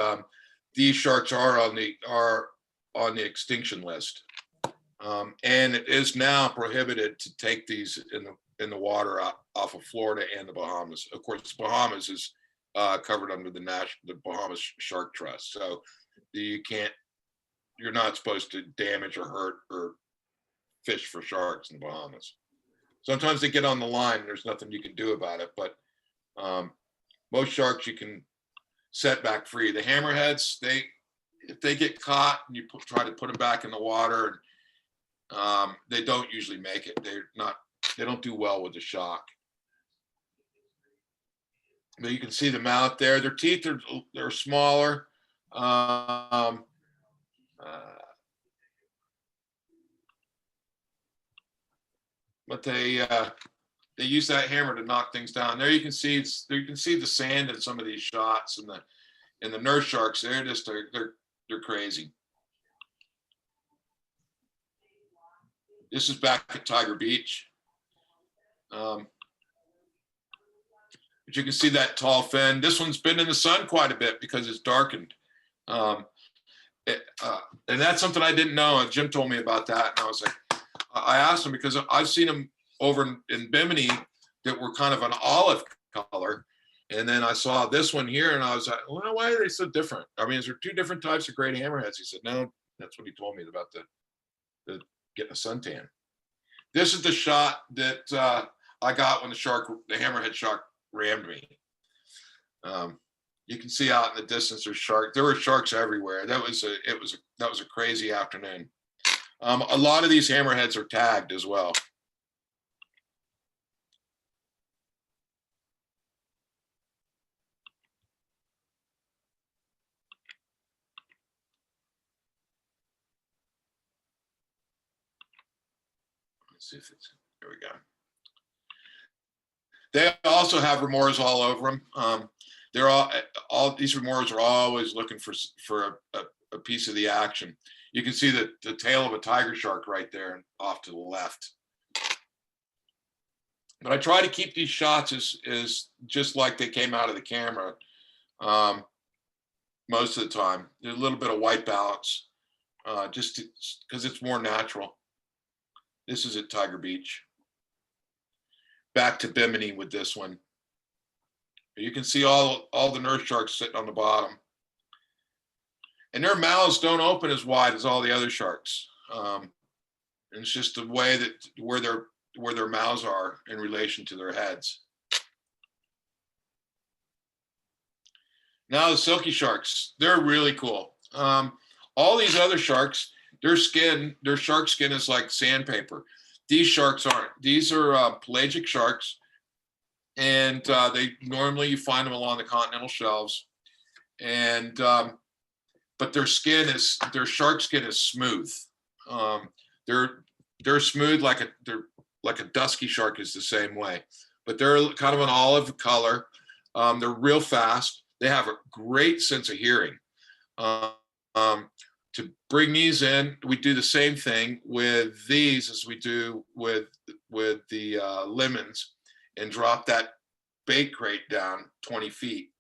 these sharks are on the extinction list. And it is now prohibited to take these in the water off of Florida and the Bahamas. Of course, Bahamas is covered under the Bahamas Shark Trust. So you're not supposed to damage or hurt or fish for sharks in the Bahamas. Sometimes they get on the line and there's nothing you can do about it, but most sharks you can set back free. The hammerheads, if they get caught and you try to put them back in the water, they don't usually make it. They don't do well with the shock. But you can see the mouth there. Their teeth they're smaller. But they use that hammer to knock things down. There you can see the sand in some of these shots, and the nurse sharks. They're crazy. This is back at Tiger Beach. But you can see that tall fin. This one's been in the sun quite a bit because it's darkened. And that's something I didn't know. And Jim told me about that. And I was like, I asked him because I've seen them over in Bimini that were kind of an olive color. And then I saw this one here and I was like, well, why are they so different? I mean, is there two different types of great hammerheads? He said, no, that's what he told me about the getting a suntan. This is the shot that I got when the hammerhead shark rammed me. You can see out in the distance there were sharks everywhere. That was a crazy afternoon. A lot of these hammerheads are tagged as well. Let's see if it's, there we go. They also have remoras all over them. They're all these remoras are always looking for a piece of the action. You can see the tail of a tiger shark right there off to the left. But I try to keep these shots as just like they came out of the camera most of the time. There's a little bit of white balance, just because it's more natural. This is at Tiger Beach. Back to Bimini with this one. You can see all the nurse sharks sitting on the bottom. And their mouths don't open as wide as all the other sharks. And it's just the way that where their mouths are in relation to their heads. Now the silky sharks, they're really cool. All these other sharks, their shark skin is like sandpaper. These sharks aren't. These are pelagic sharks, and they normally you find them along the continental shelves. And but their shark skin is smooth. They're smooth like a dusky shark is the same way, but they're kind of an olive color. They're real fast. They have a great sense of hearing. To bring these in, we do the same thing with these as we do with the lemons, and drop that bait crate down 20 feet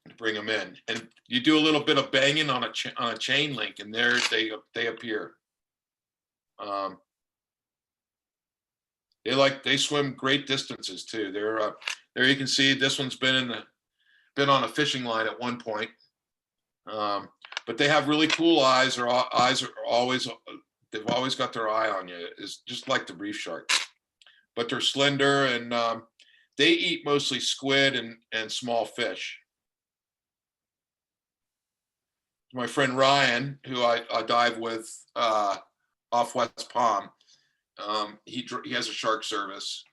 to bring them in. And you do a little bit of banging on a chain link, and there they appear. They swim great distances too. They're there you can see this one's been on a fishing line at one point. But they have really cool eyes. Their eyes are always, they've always got their eye on you. It's just like the reef shark. But they're slender, and they eat mostly squid and small fish. My friend Ryan, who I dive with off West Palm, he has a shark service,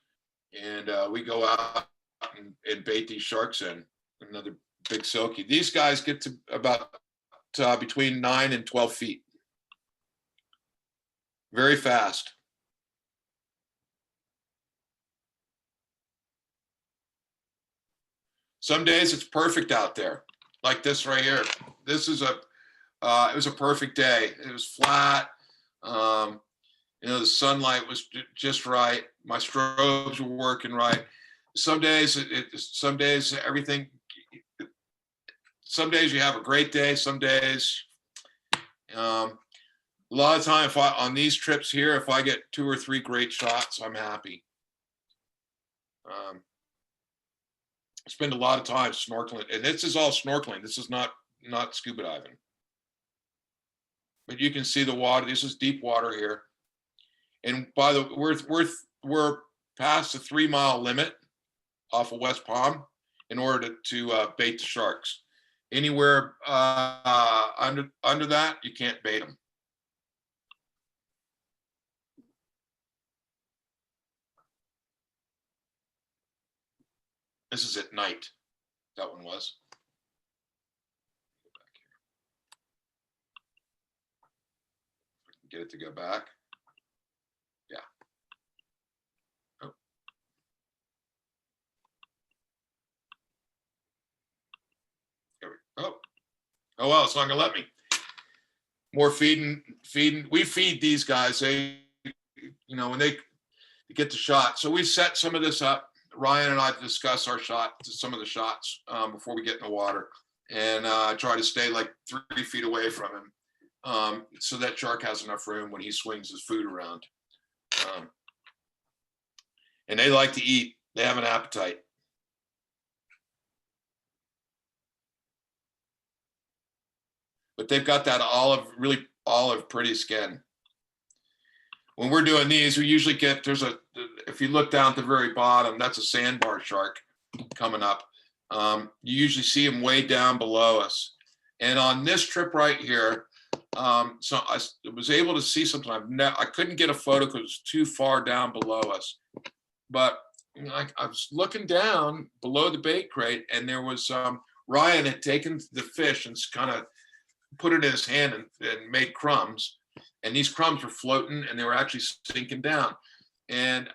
and we go out and bait these sharks in. Another big silky. These guys get to about between 9 and 12 feet. Very fast. Some days it's perfect out there, like this right here. This is it was a perfect day. It was flat. The sunlight was just right. My strobes were working right. Some days everything. Some days you have a great day. Some days, a lot of time, on these trips here, if I get 2 or 3 great shots, I'm happy. I spend a lot of time snorkeling, and this is all snorkeling. This is not scuba diving. But you can see the water. This is deep water here, and by the we're past the 3-mile limit off of West Palm in order to bait the sharks. Anywhere under that, you can't bait them. This is at night. That one was. Go back here. Get it to go back. Yeah. Oh. Oh well, it's not gonna let me. More feeding. We feed these guys. They, when they get the shot. So we set some of this up. Ryan and I discuss some of the shots before we get in the water, and try to stay like 3 feet away from him, so that shark has enough room when he swings his food around. And they like to eat. They have an appetite. But they've got that really olive, pretty skin. When we're doing these, we usually get, if you look down at the very bottom, that's a sandbar shark coming up. You usually see them way down below us. And on this trip right here, so I was able to see something. I couldn't get a photo because it was too far down below us. But I was looking down below the bait crate, and there was Ryan had taken the fish and kind of put it in his hand and made crumbs. and these crumbs were floating and they were actually sinking down. And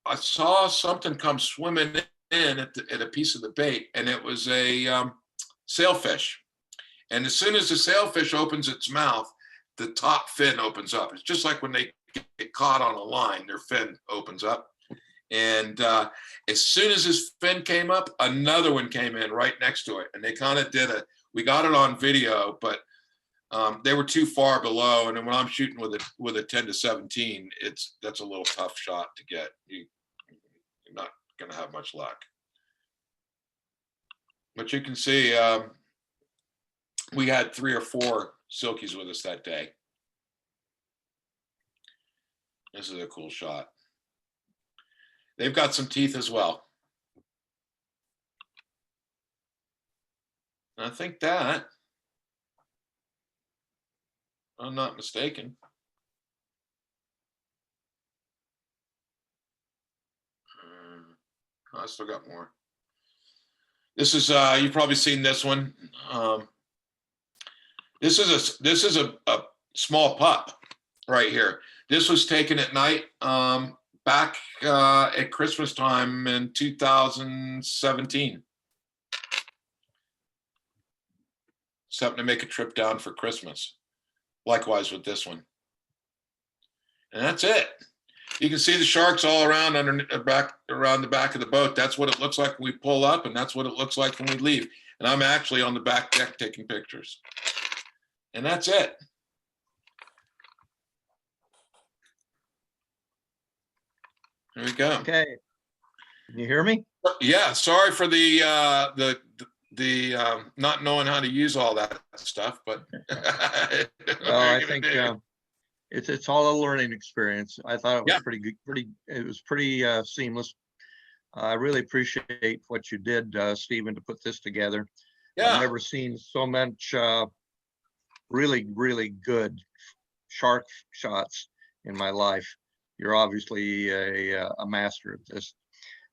I saw something come swimming in at a piece of the bait, and it was a sailfish. And as soon as the sailfish opens its mouth, the top fin opens up. It's just like when they get caught on a line, their fin opens up. And as soon as his fin came up, another one came in right next to it. And they kind of we got it on video, but they were too far below. And then when I'm shooting with a 10 to 17, that's a little tough shot to get. You're not going to have much luck. But you can see we had 3 or 4 silkies with us that day. This is a cool shot. They've got some teeth as well. And I think that, I'm not mistaken. I still got more. This is you've probably seen this one. This is a small pup right here. This was taken at night back at Christmas time in 2017. Something to make a trip down for Christmas. Likewise with this one. And that's it. You can see the sharks all around around the back of the boat. That's what it looks like when we pull up, and that's what it looks like when we leave. And I'm actually on the back deck taking pictures. And that's it. There we go. Okay. Can you hear me? Yeah, sorry for the not knowing how to use all that stuff, but Well, I think it's all a learning experience. I thought it was pretty good, it was pretty seamless. I really appreciate what you did, Stephen, to put this together. Yeah. I've never seen so much really, really good shark shots in my life. You're obviously a master at this.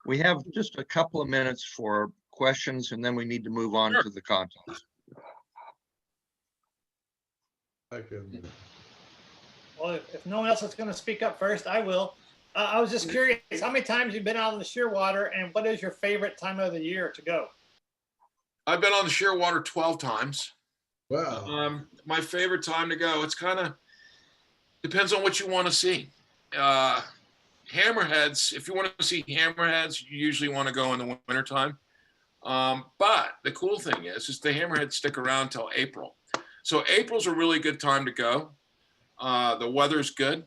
We have just a couple of minutes for questions, and then we need to move on to the contest. Well, if no one else is going to speak up first, I will. I was just curious, how many times you've been out on the shearwater, and what is your favorite time of the year to go? I've been on the shearwater 12 times. Wow. My favorite time to go, it's kind of depends on what you want to see. Hammerheads, if you want to see hammerheads, you usually want to go in the wintertime. But the cool thing is the hammerheads stick around till April. So April's a really good time to go. The weather's good.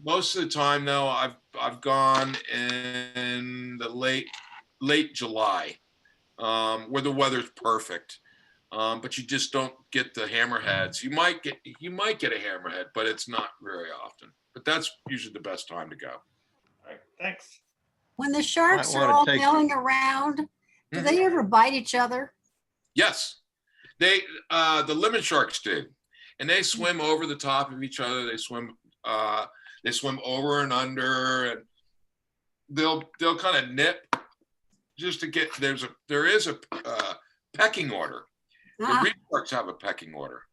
Most of the time though, I've gone in the late July, where the weather's perfect. But you just don't get the hammerheads. You might get a hammerhead, but it's not very often. But that's usually the best time to go. All right, thanks. When the sharks are all milling around, do they ever bite each other? Yes, the lemon sharks do, and they swim over the top of each other. They swim over and under, and they'll kind of nip just to get. There is a pecking order. The reef sharks have a pecking order,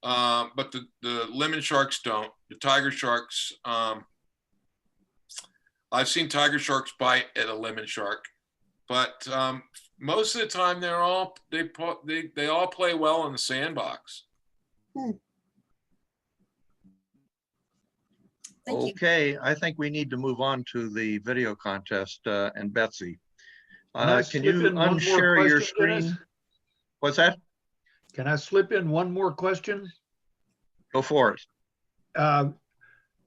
but the lemon sharks don't. The tiger sharks, I've seen tiger sharks bite at a lemon shark, but most of the time they all play well in the sandbox. Okay, I think we need to move on to the video contest. And Betsy, can you unshare your screen? Dennis? What's that? Can I slip in one more question? Go for it.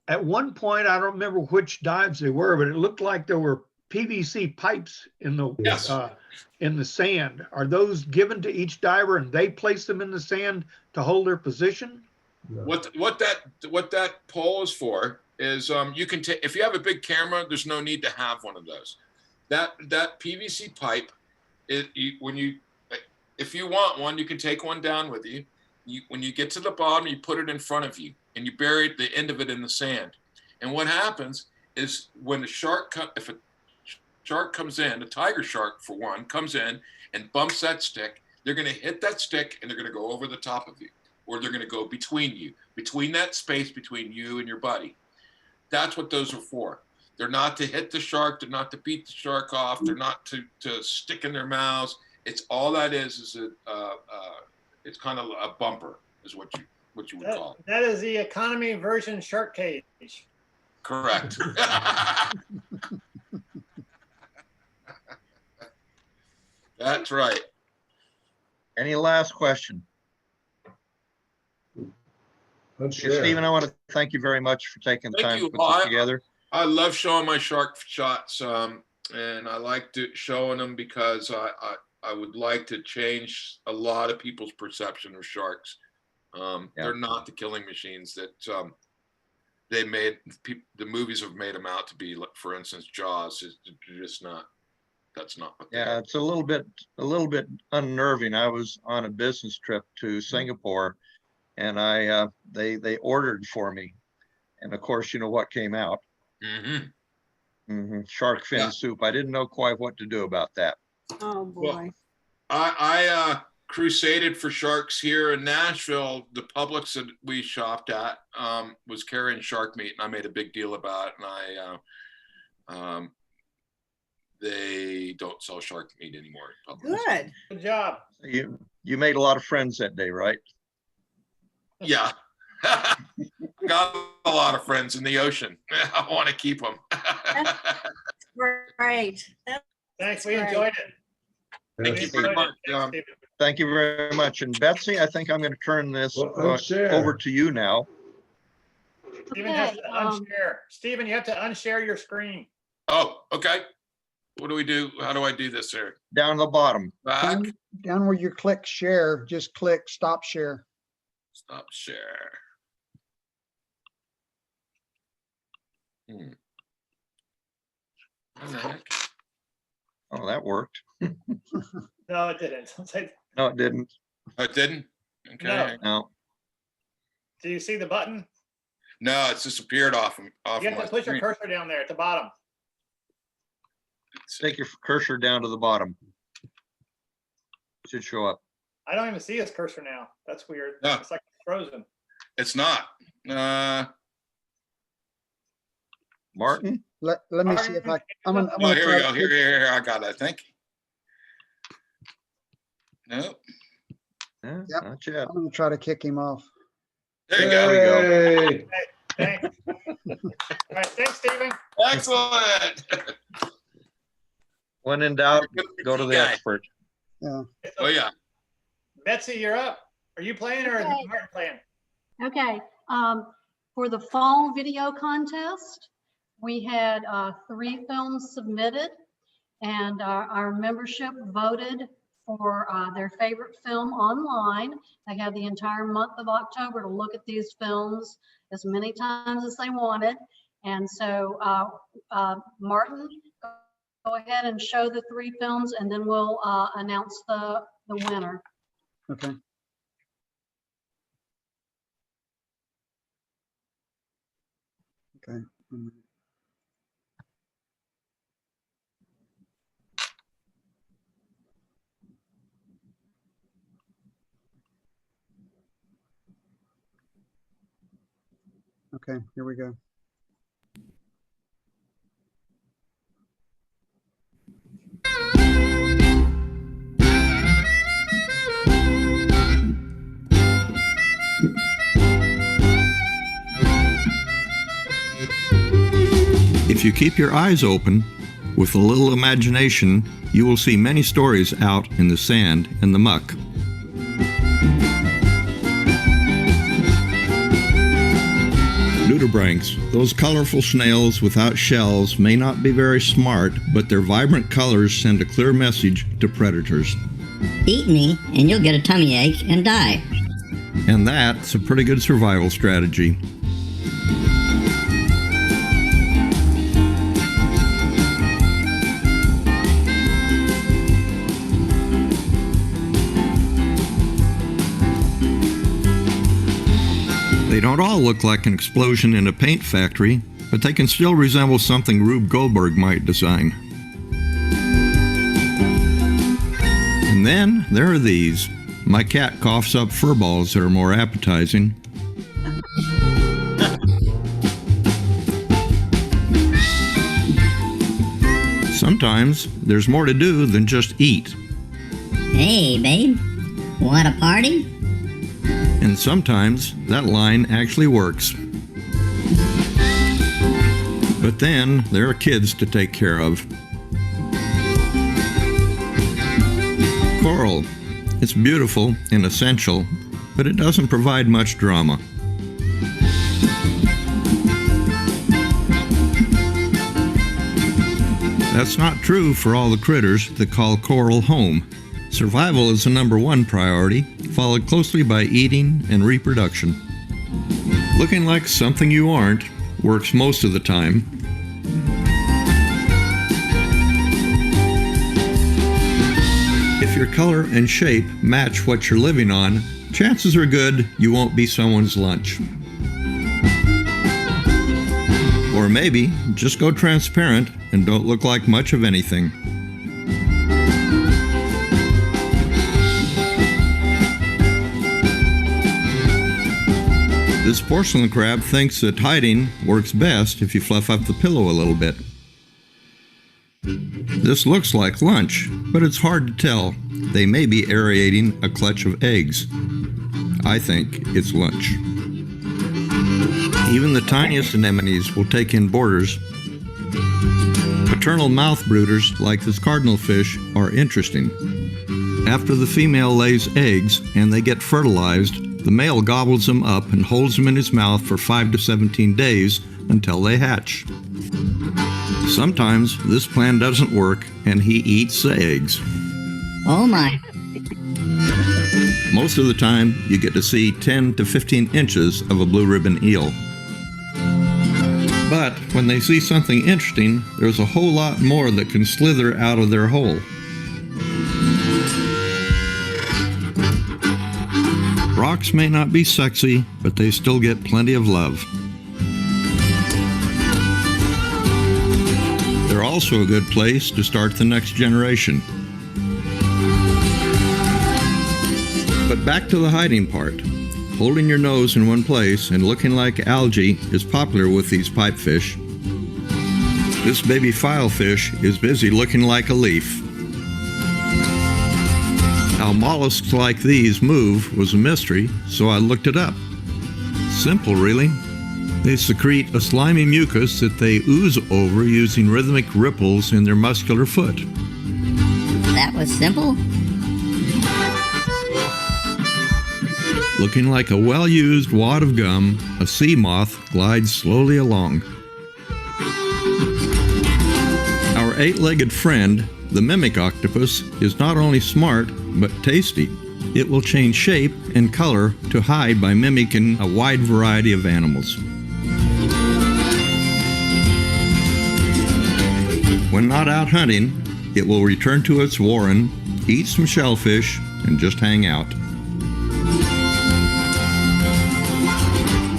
At one point, I don't remember which dives they were, but it looked like there were PVC pipes in the sand. Are those given to each diver and they place them in the sand to hold their position? No. What that pole is for is you can take, if you have a big camera, there's no need to have one of those. That PVC pipe, if you want one, you can take one down with you. When you get to the bottom, you put it in front of you and you bury the end of it in the sand. And what happens is when if a shark comes in, a tiger shark for one, comes in and bumps that stick, they're going to hit that stick and they're going to go over the top of you. or they're going to go between you, between that space between you and your buddy. That's what those are for. They're not to hit the shark. They're not to beat the shark off. They're not to stick in their mouths. It's all that is it's kind of a bumper is what you would call it. That is the economy version shark cage. Correct. That's right. Any last question? Stephen, I want to thank you very much for taking the time to put this together. I love showing my shark shots, and I like showing them because I would like to change a lot of people's perception of sharks. They're not the killing machines that they made. The movies have made them out to be. Like, for instance, Jaws is just not. That's not what Yeah, it's a little bit unnerving. I was on a business trip to Singapore, and they ordered for me, and of course, you know what came out. Shark fin soup. I didn't know quite what to do about that. Oh boy. Well, I crusaded for sharks here in Nashville. The Publix that we shopped at was carrying shark meat, and I made a big deal about it. And they don't sell shark meat anymore. Good job. You made a lot of friends that day, right? Yeah. Got a lot of friends in the ocean. I want to keep them. Great. Thanks. We enjoyed it. Thank you very much. Thank you very much. And Betsy, I think I'm going to turn this over to you now. Stephen has to unshare. Stephen, you have to unshare your screen. Oh, okay. What do we do? How do I do this here? Down the bottom. Back. Down where you click share, just click stop share. Stop share. Oh, that worked. No, it didn't. No, it didn't. Oh, it didn't? Okay. No. Do you see the button? No, it's disappeared off You have to push your cursor down there at the bottom. Take your cursor down to the bottom. It should show up. I don't even see his cursor now. That's weird. No. It's like frozen. It's not. Martin? Let me see if I'm gonna Here we try go. to Here. I got it, I think. Nope. Yeah, Yep. not yet. I'm gonna try to kick him off. There you go. There we go. Thanks. All right, thanks, Stephen. Excellent. When in doubt, go to the expert. Yeah. Oh, yeah. Betsy, you're up. Are you playing or is Okay. Martin playing? Okay, for the fall video contest, we had 3 films submitted, and our membership voted for their favorite film online. They had the entire month of October to look at these films as many times as they wanted. And so Martin, go ahead and show the 3 films, and then we'll announce the winner. Okay. Okay. Okay, here we go. If you keep your eyes open, with a little imagination, you will see many stories out in the sand and the muck. Nudibranchs, those colorful snails without shells, may not be very smart, but their vibrant colors send a clear message to predators. Eat me and you'll get a tummy ache and die. And that's a pretty good survival strategy. They don't all look like an explosion in a paint factory, but they can still resemble something Rube Goldberg might design. And then there are these. my cat coughs up fur balls that are more appetizing. Sometimes there's more to do than just eat. Hey, babe. Want a party? And sometimes that line actually works. But then there are kids to take care of. Coral. It's beautiful and essential, but it doesn't provide much drama. That's not true for all the critters that call coral home. Survival is the #1 priority, followed closely by eating and reproduction. Looking like something you aren't works most of the time. If your color and shape match what you're living on, chances are good you won't be someone's lunch. Or maybe just go transparent and don't look like much of anything. This porcelain crab thinks that hiding works best if you fluff up the pillow a little bit. This looks like lunch, but it's hard to tell. They may be aerating a clutch of eggs. I think it's lunch. Even the tiniest anemones will take in boarders. Paternal mouth brooders, like this cardinal fish, are interesting. After the female lays eggs and they get fertilized, the male gobbles them up and holds them in his mouth for 5 to 17 days until they hatch. Sometimes this plan doesn't work and he eats the eggs. Oh my. Most of the time, you get to see 10 to 15 inches of a blue ribbon eel. But when they see something interesting, there's a whole lot more that can slither out of their hole. Rocks may not be sexy, but they still get plenty of love. They're also a good place to start the next generation. But back to the hiding part. Holding your nose in one place and looking like algae is popular with these pipefish. This baby filefish is busy looking like a leaf. How mollusks like these move was a mystery, so I looked it up. Simple, really. They secrete a slimy mucus that they ooze over using rhythmic ripples in their muscular foot. That was simple? Looking like a well-used wad of gum, a sea moth glides slowly along. Our 8-legged friend, the mimic octopus, is not only smart, but tasty. It will change shape and color to hide by mimicking a wide variety of animals. When not out hunting, it will return to its warren, eat some shellfish, and just hang out.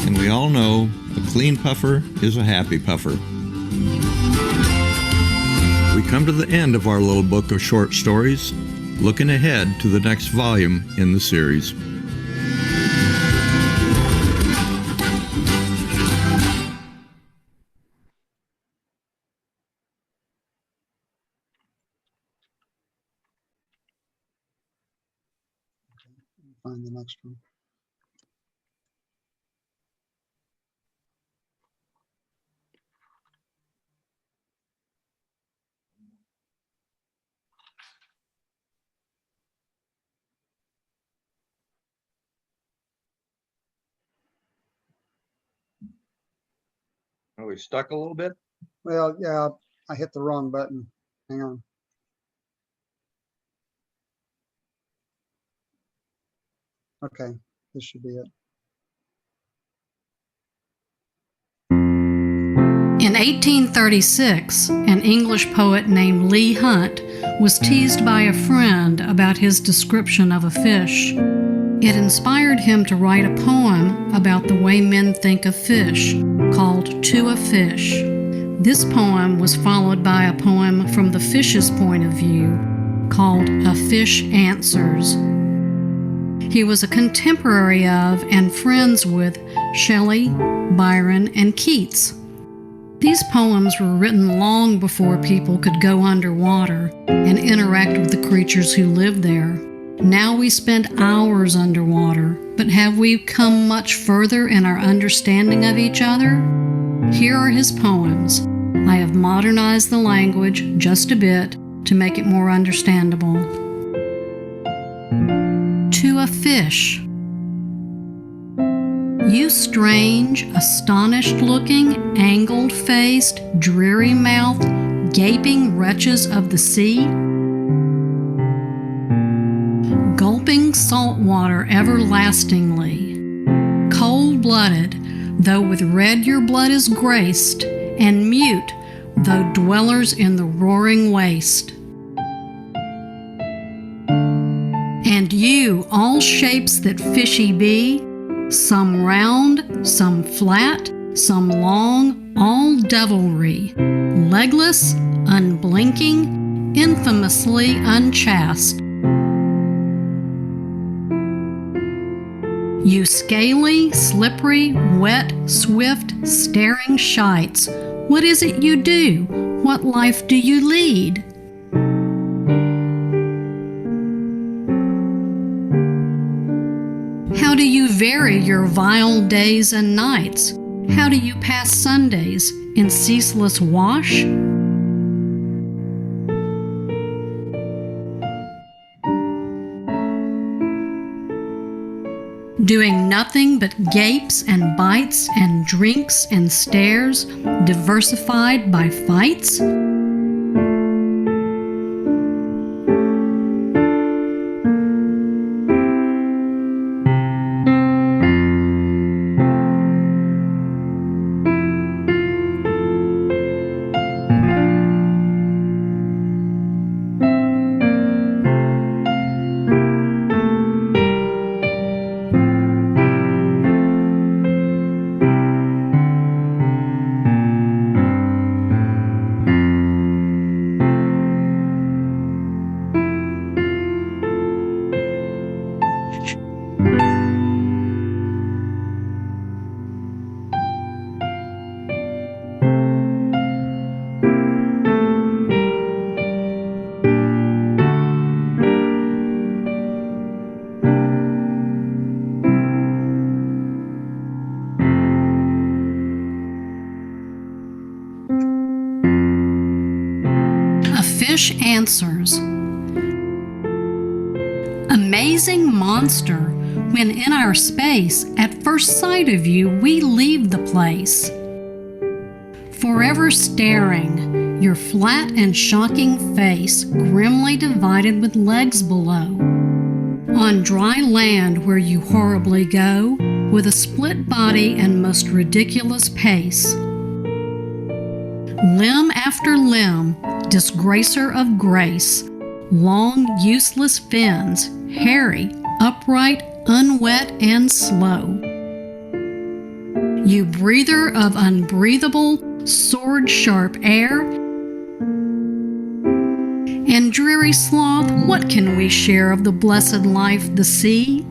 And we all know a clean puffer is a happy puffer. We come to the end of our little book of short stories, looking ahead to the next volume in the series. Find the next one. Are we stuck a little bit? Well, yeah, I hit the wrong button. Hang on. Okay, this should be it. In 1836, an English poet named Leigh Hunt was teased by a friend about his description of a fish. It inspired him to write a poem about the way men think of fish, called To a Fish. This poem was followed by a poem from the fish's point of view, called A Fish Answers. He was a contemporary of and friends with Shelley, Byron, and Keats. These poems were written long before people could go underwater and interact with the creatures who lived there. Now we spend hours underwater, but have we come much further in our understanding of each other? Here are his poems. I have modernized the language just a bit to make it more understandable. To a fish. You strange, astonished-looking, angled-faced, dreary-mouthed, gaping wretches of the sea, gulping salt water everlastingly, cold-blooded, though with red your blood is graced, and mute, though dwellers in the roaring waste. And you, all shapes that fishy be, some round, some flat, some long, all devilry, legless, unblinking, infamously unchaste. You scaly, slippery, wet, swift, staring shites, what is it you do? What life do you lead? How do you vary your vile days and nights? How do you pass Sundays in ceaseless wash? Doing nothing but gapes and bites and drinks and stares, diversified by fights? Fish answers. Amazing monster, when in our space, at first sight of you, we leave the place. Forever staring, your flat and shocking face, grimly divided with legs below. On dry land where you horribly go, with a split body and most ridiculous pace. Limb after limb, disgracer of grace, long useless fins, hairy, upright, unwet, and slow. You breather of unbreathable, sword-sharp air, and dreary sloth, what can we share of the blessed life, the sea?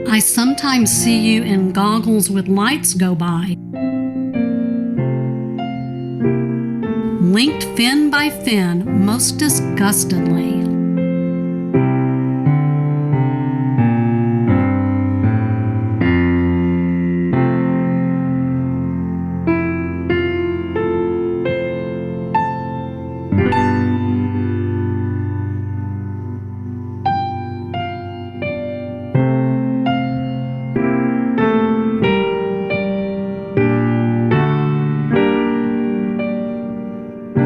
I sometimes see you in goggles with lights go by, linked fin by fin, most disgustedly.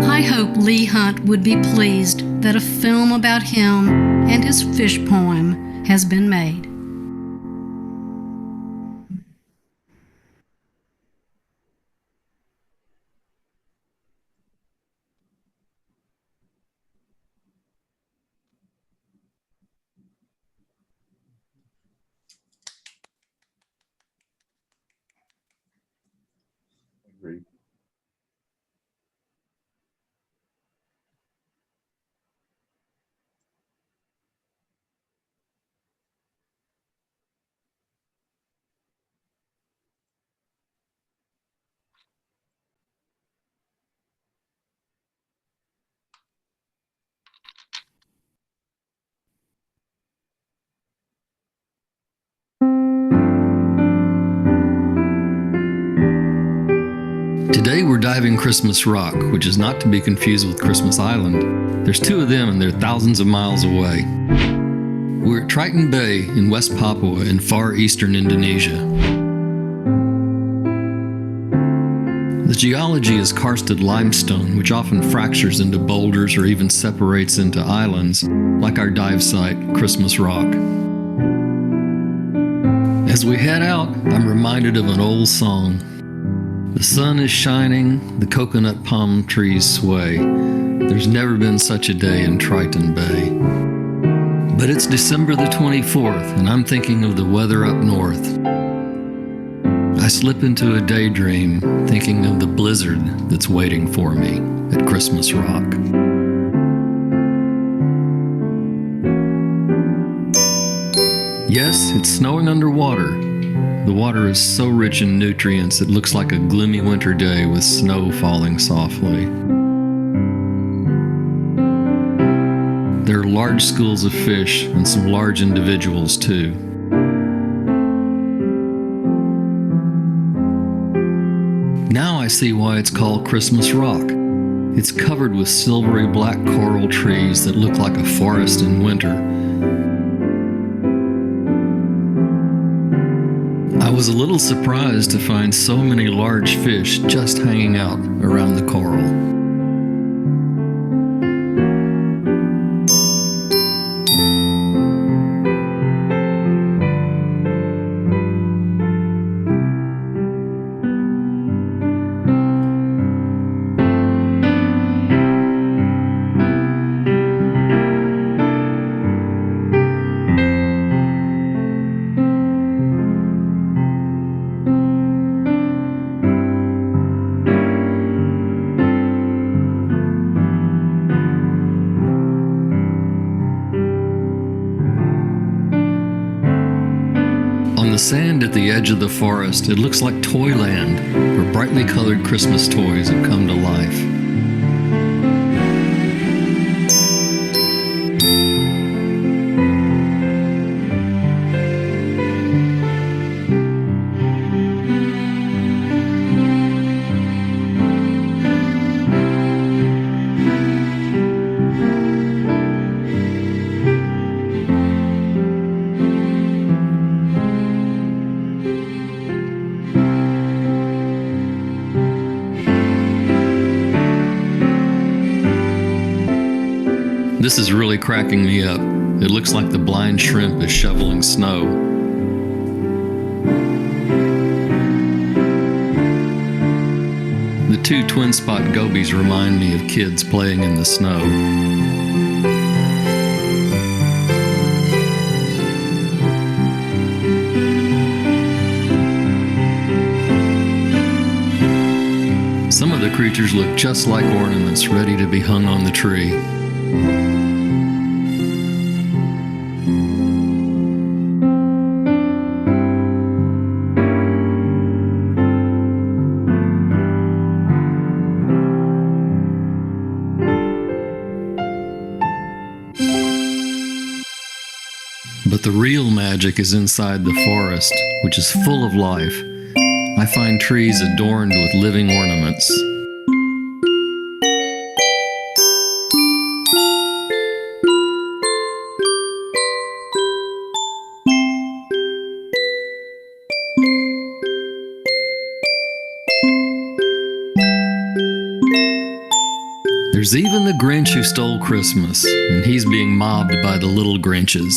I hope Leigh Hunt would be pleased that a film about him and his fish poem has been made. Agreed. Today we're diving Christmas Rock, which is not to be confused with Christmas Island. There's two of them and they're thousands of miles away. We're at Triton Bay in West Papua in far eastern Indonesia. The geology is karsted limestone, which often fractures into boulders or even separates into islands, like our dive site, Christmas Rock. As we head out, I'm reminded of an old song. The sun is shining, the coconut palm trees sway. There's never been such a day in Triton Bay. But it's December the 24th, and I'm thinking of the weather up north. I slip into a daydream, thinking of the blizzard that's waiting for me at Christmas Rock. Yes, it's snowing underwater. The water is so rich in nutrients it looks like a gloomy winter day with snow falling softly. There are large schools of fish and some large individuals too. Now I see why it's called Christmas Rock. It's covered with silvery black coral trees that look like a forest in winter. I was a little surprised to find so many large fish just hanging out around the coral. On the sand at the edge of the forest, it looks like Toyland, where brightly colored Christmas toys have come to life. This is really cracking me up. It looks like the blind shrimp is shoveling snow. The two twin spot gobies remind me of kids playing in the snow. Some of the creatures look just like ornaments ready to be hung on the tree. But the real magic is inside the forest, which is full of life. I find trees adorned with living ornaments. There's even the Grinch who stole Christmas, and he's being mobbed by the little Grinches.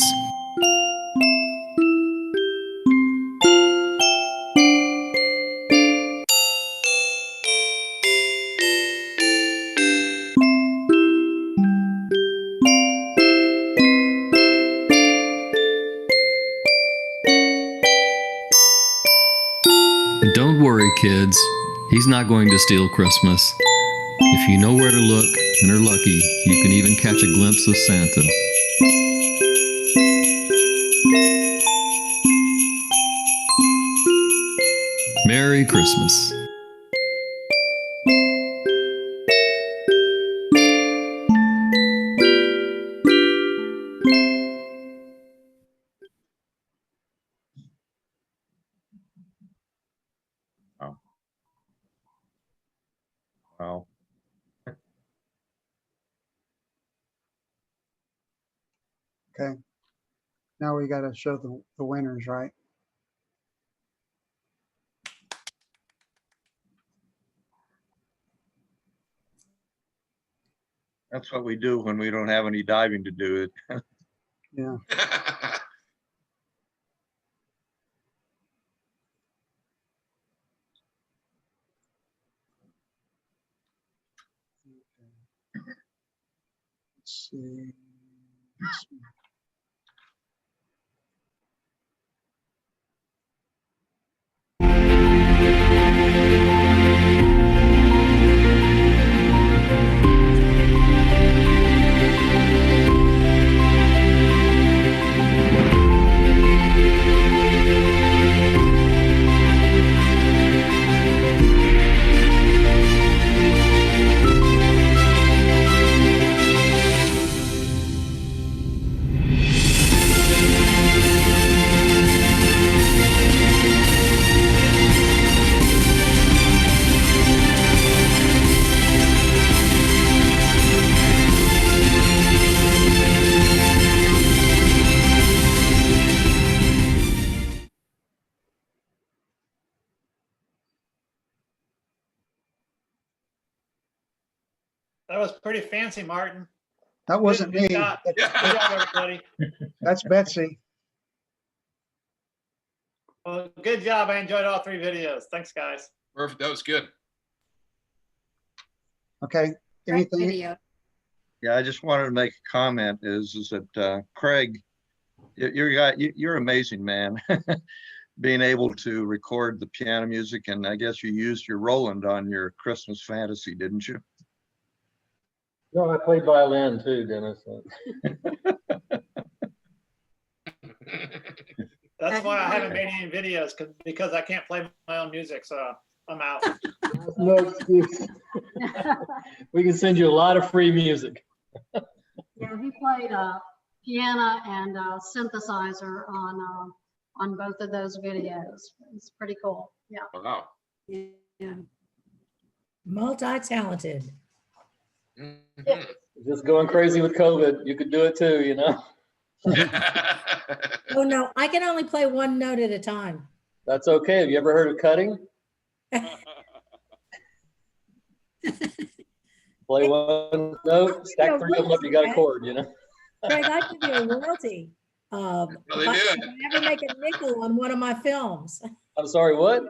But don't worry, kids. He's not going to steal Christmas. If you know where to look and are lucky, you can even catch a glimpse of Santa. Merry Christmas. Okay. Now we got to show the winners, right? That's what we do when we don't have any diving to do. Yeah. Let's see. That was pretty fancy, Martin. That wasn't Good me. job. Good job, everybody. That's Betsy. Well, good job. I enjoyed all 3 videos. Thanks, guys. Perfect. That was good. Okay. Anything? Video. Yeah, I just wanted to make a comment is that Craig, you're amazing, man. Being able to record the piano music, and I guess you used your Roland on your Christmas fantasy, didn't you? No, I played violin too, Dennis. That's why I haven't made any videos because I can't play my own music, so I'm out. No excuse. We can send you a lot of free music. Yeah, he played piano and synthesizer on both of those videos. It's pretty cool. Yeah. Wow. Yeah. Multi-talented. Just going crazy with COVID. You could do it too, you know. Oh no, I can only play one note at a time. That's okay. Have you ever heard of cutting? Play one note, stack 3 of them up, you got a chord, you know. Craig, I give you a royalty. If I ever make a nickel on one of my films. I'm sorry, what?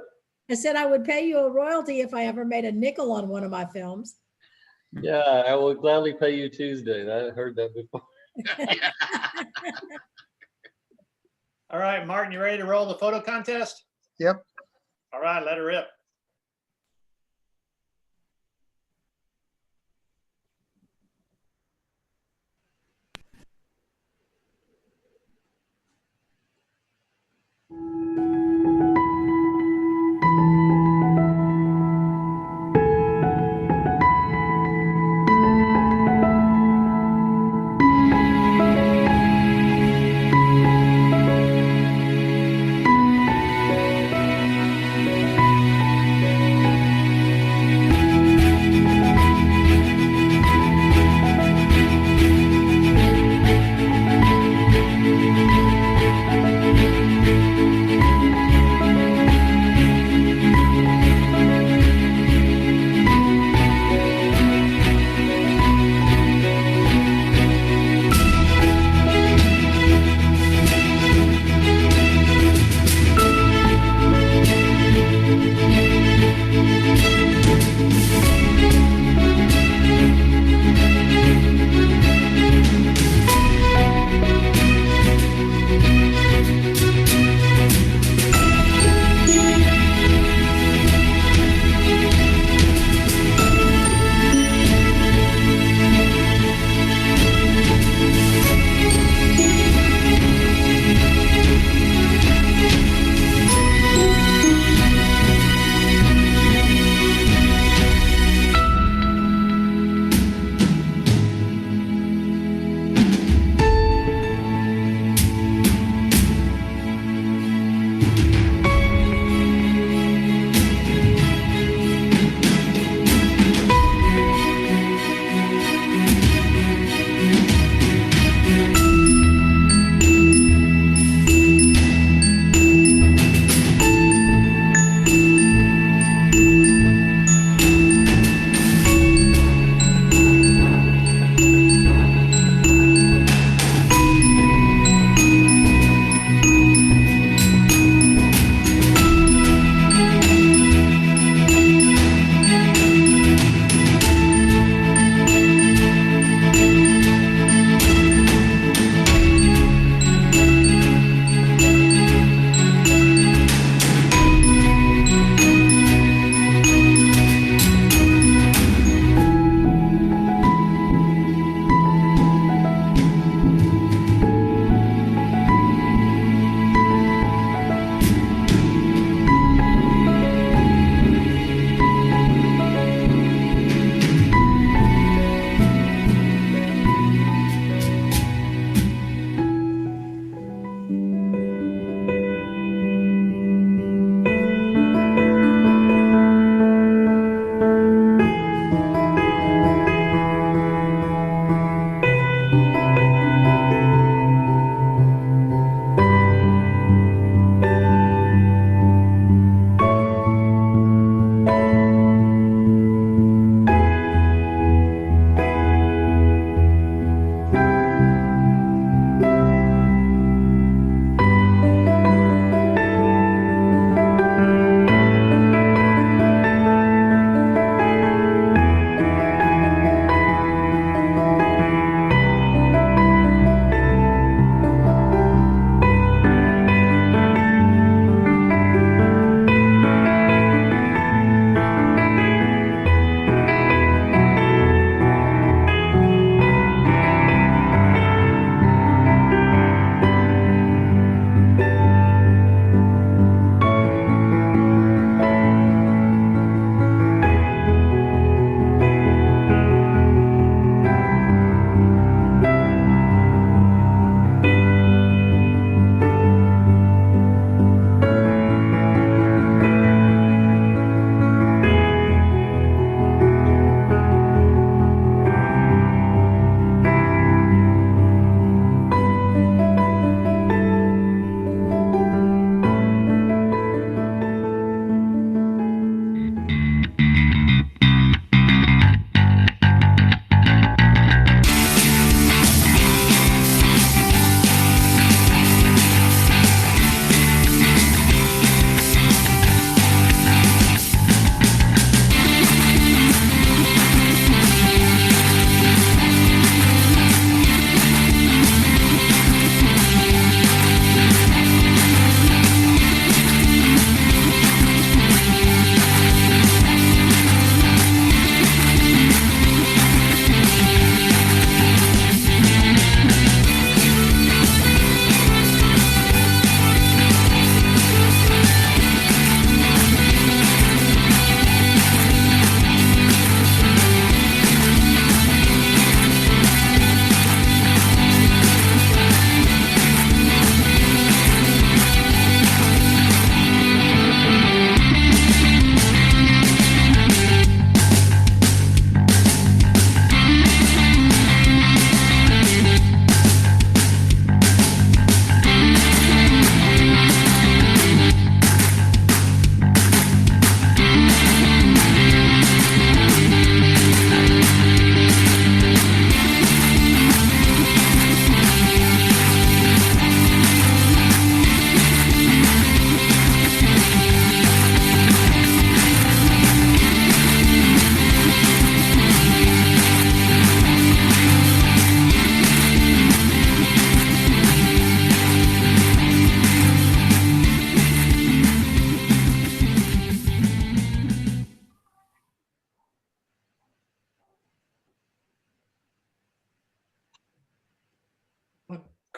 I said I would pay you a royalty if I ever made a nickel on one of my films. Yeah, I will gladly pay you Tuesday. I heard that before. All right, Martin, you ready to roll the photo contest? Yep. All right, let her rip.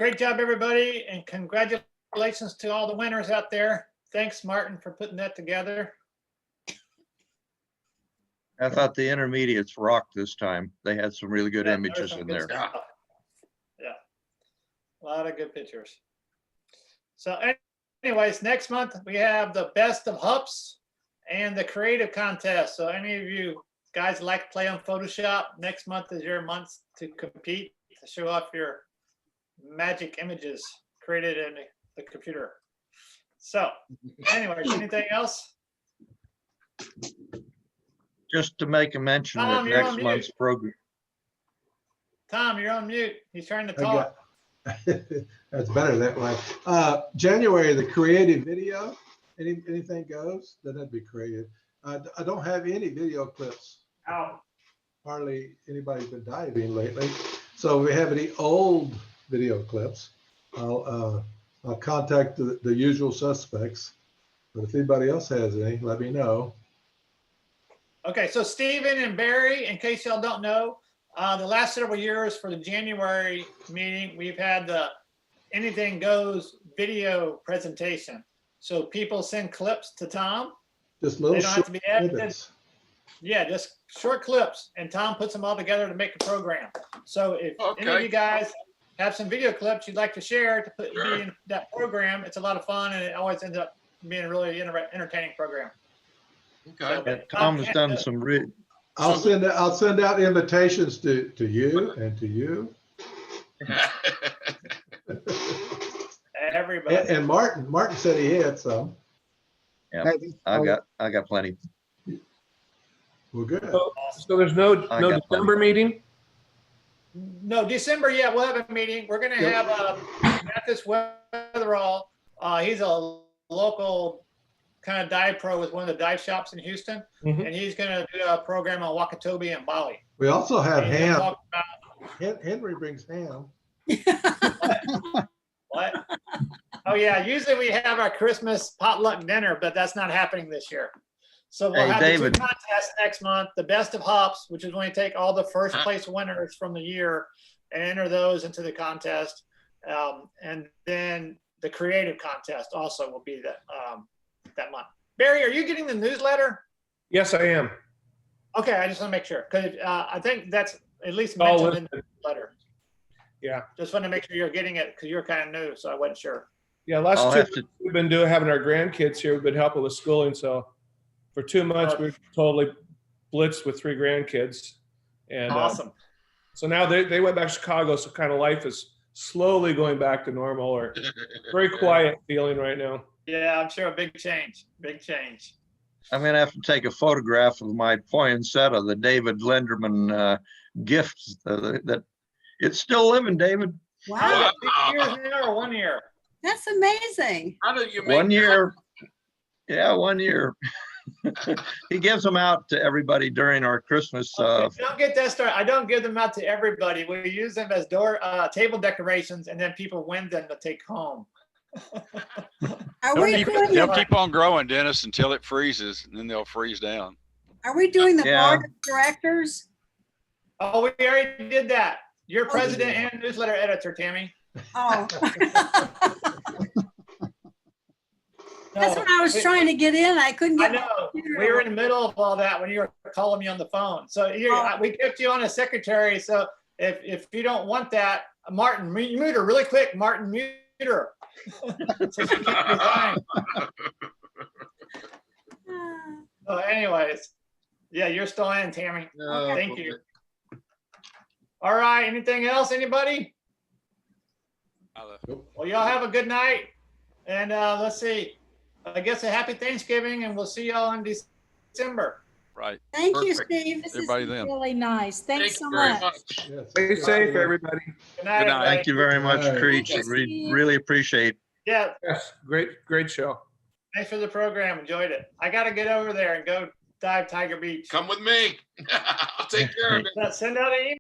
Great job, everybody, and congratulations to all the winners out there. Thanks, Martin, for putting that together. I thought the intermediates rocked this time. They had some really good Yeah, images some in good there. stuff. Yeah, a lot of good pictures. So anyways, next month we have the best of HUPS and the creative contest. So any of you guys like to play on Photoshop, next month is your month to compete, to show off your magic images created in the computer. So anyways, anything else? Just to make a mention Tom, that you're on next mute. month's program. Tom, you're on mute. He's trying to I talk. That's better that way. January, the creative video, anything goes, then that'd be creative. I don't have any video clips. Out. Hardly anybody's been diving lately. So if we have any old video clips, I'll contact the usual suspects. But if anybody else has any, let me know. Okay, so Stephen and Barry, in case y'all don't know, the last several years for the January meeting, we've had the Anything Goes video presentation. So people send clips to Tom. Just little They don't have short to be edited. snippets. Yeah, just short clips, and Tom puts them all together to make the program. So if any of you guys have some video clips you'd like to share to be in that program, it's a lot of fun, and it always ends up being a really entertaining program. Okay. And Tom has done some I'll send out invitations to you and to you. Everybody. And Martin said he had some. Yeah, I got plenty. Well, good. So there's no I got December meeting? No, December, yeah, we'll have a meeting. We're gonna have Mathis Weatherall. He's a local kind of dive pro with one of the dive shops in Houston, and he's gonna do a program on Wakatobi and Bali. We also have He's gonna ham. talk about- Henry brings ham. What? Oh yeah, usually we have our Christmas potluck dinner, but that's not happening this year. So we'll Hey, have David. the two contests next month, the best of HUPS, which is when you take all the first place winners from the year and enter those into the contest. And then the creative contest also will be that month. Barry, are you getting the newsletter? Yes, I am. Okay, I just want to make sure, because I think that's at least All mentioned in the listed. newsletter. Yeah. Just want to make sure you're getting it, because you're kind of new, so I wasn't sure. Yeah, last I'll 2 have to- months we've been having our grandkids here. We've been helping with schooling. So for 2 months, we're totally blitzed with 3 grandkids. And Awesome. so now they went back to Chicago. So kind of life is slowly going back to normal, or very quiet feeling right now. Yeah, I'm sure a big change, big change. I'm gonna have to take a photograph of my poinsettia, the David Lenderman gift that it's still living, David. Wow, 6 years now or 1 year? that's amazing. How do you make 1 year. Yeah, 1 year. He gives them out to everybody during our Christmas. Don't get that started. I don't give them out to everybody. We use them as table decorations, and then people win them to take home. Are we doing They'll the, keep on growing, Dennis, until it freezes, and then they'll freeze down. Are we doing the Yeah. board of directors? Oh, we already did that. You're president and newsletter editor, Tammy. Oh. That's what I was trying to get in. I couldn't I get. my know. computer We were to in the middle of all that when you were calling me on the phone. So we kept you on as secretary. So if you don't want that, Martin, mute her really quick. Martin, mute her. So she can't resign. So anyways, yeah, you're still in, Tammy. Thank you. All right. Anything else? Anybody? Well, y'all have a good night. And let's see. I guess a happy Thanksgiving, and we'll see y'all in December. Right. Thank you, Perfect. Steve. This Everybody is then. really nice. Thanks so very much. much. Stay safe, everybody. Good night. Good night. Thank you very much, All right. Creech. Thank you, We Steve. really appreciate. Yeah, Yes, great show. thanks for the program. Enjoyed it. I got to get over there and go dive Tiger Beach. Come with me. I'll take care of it. Send out an email.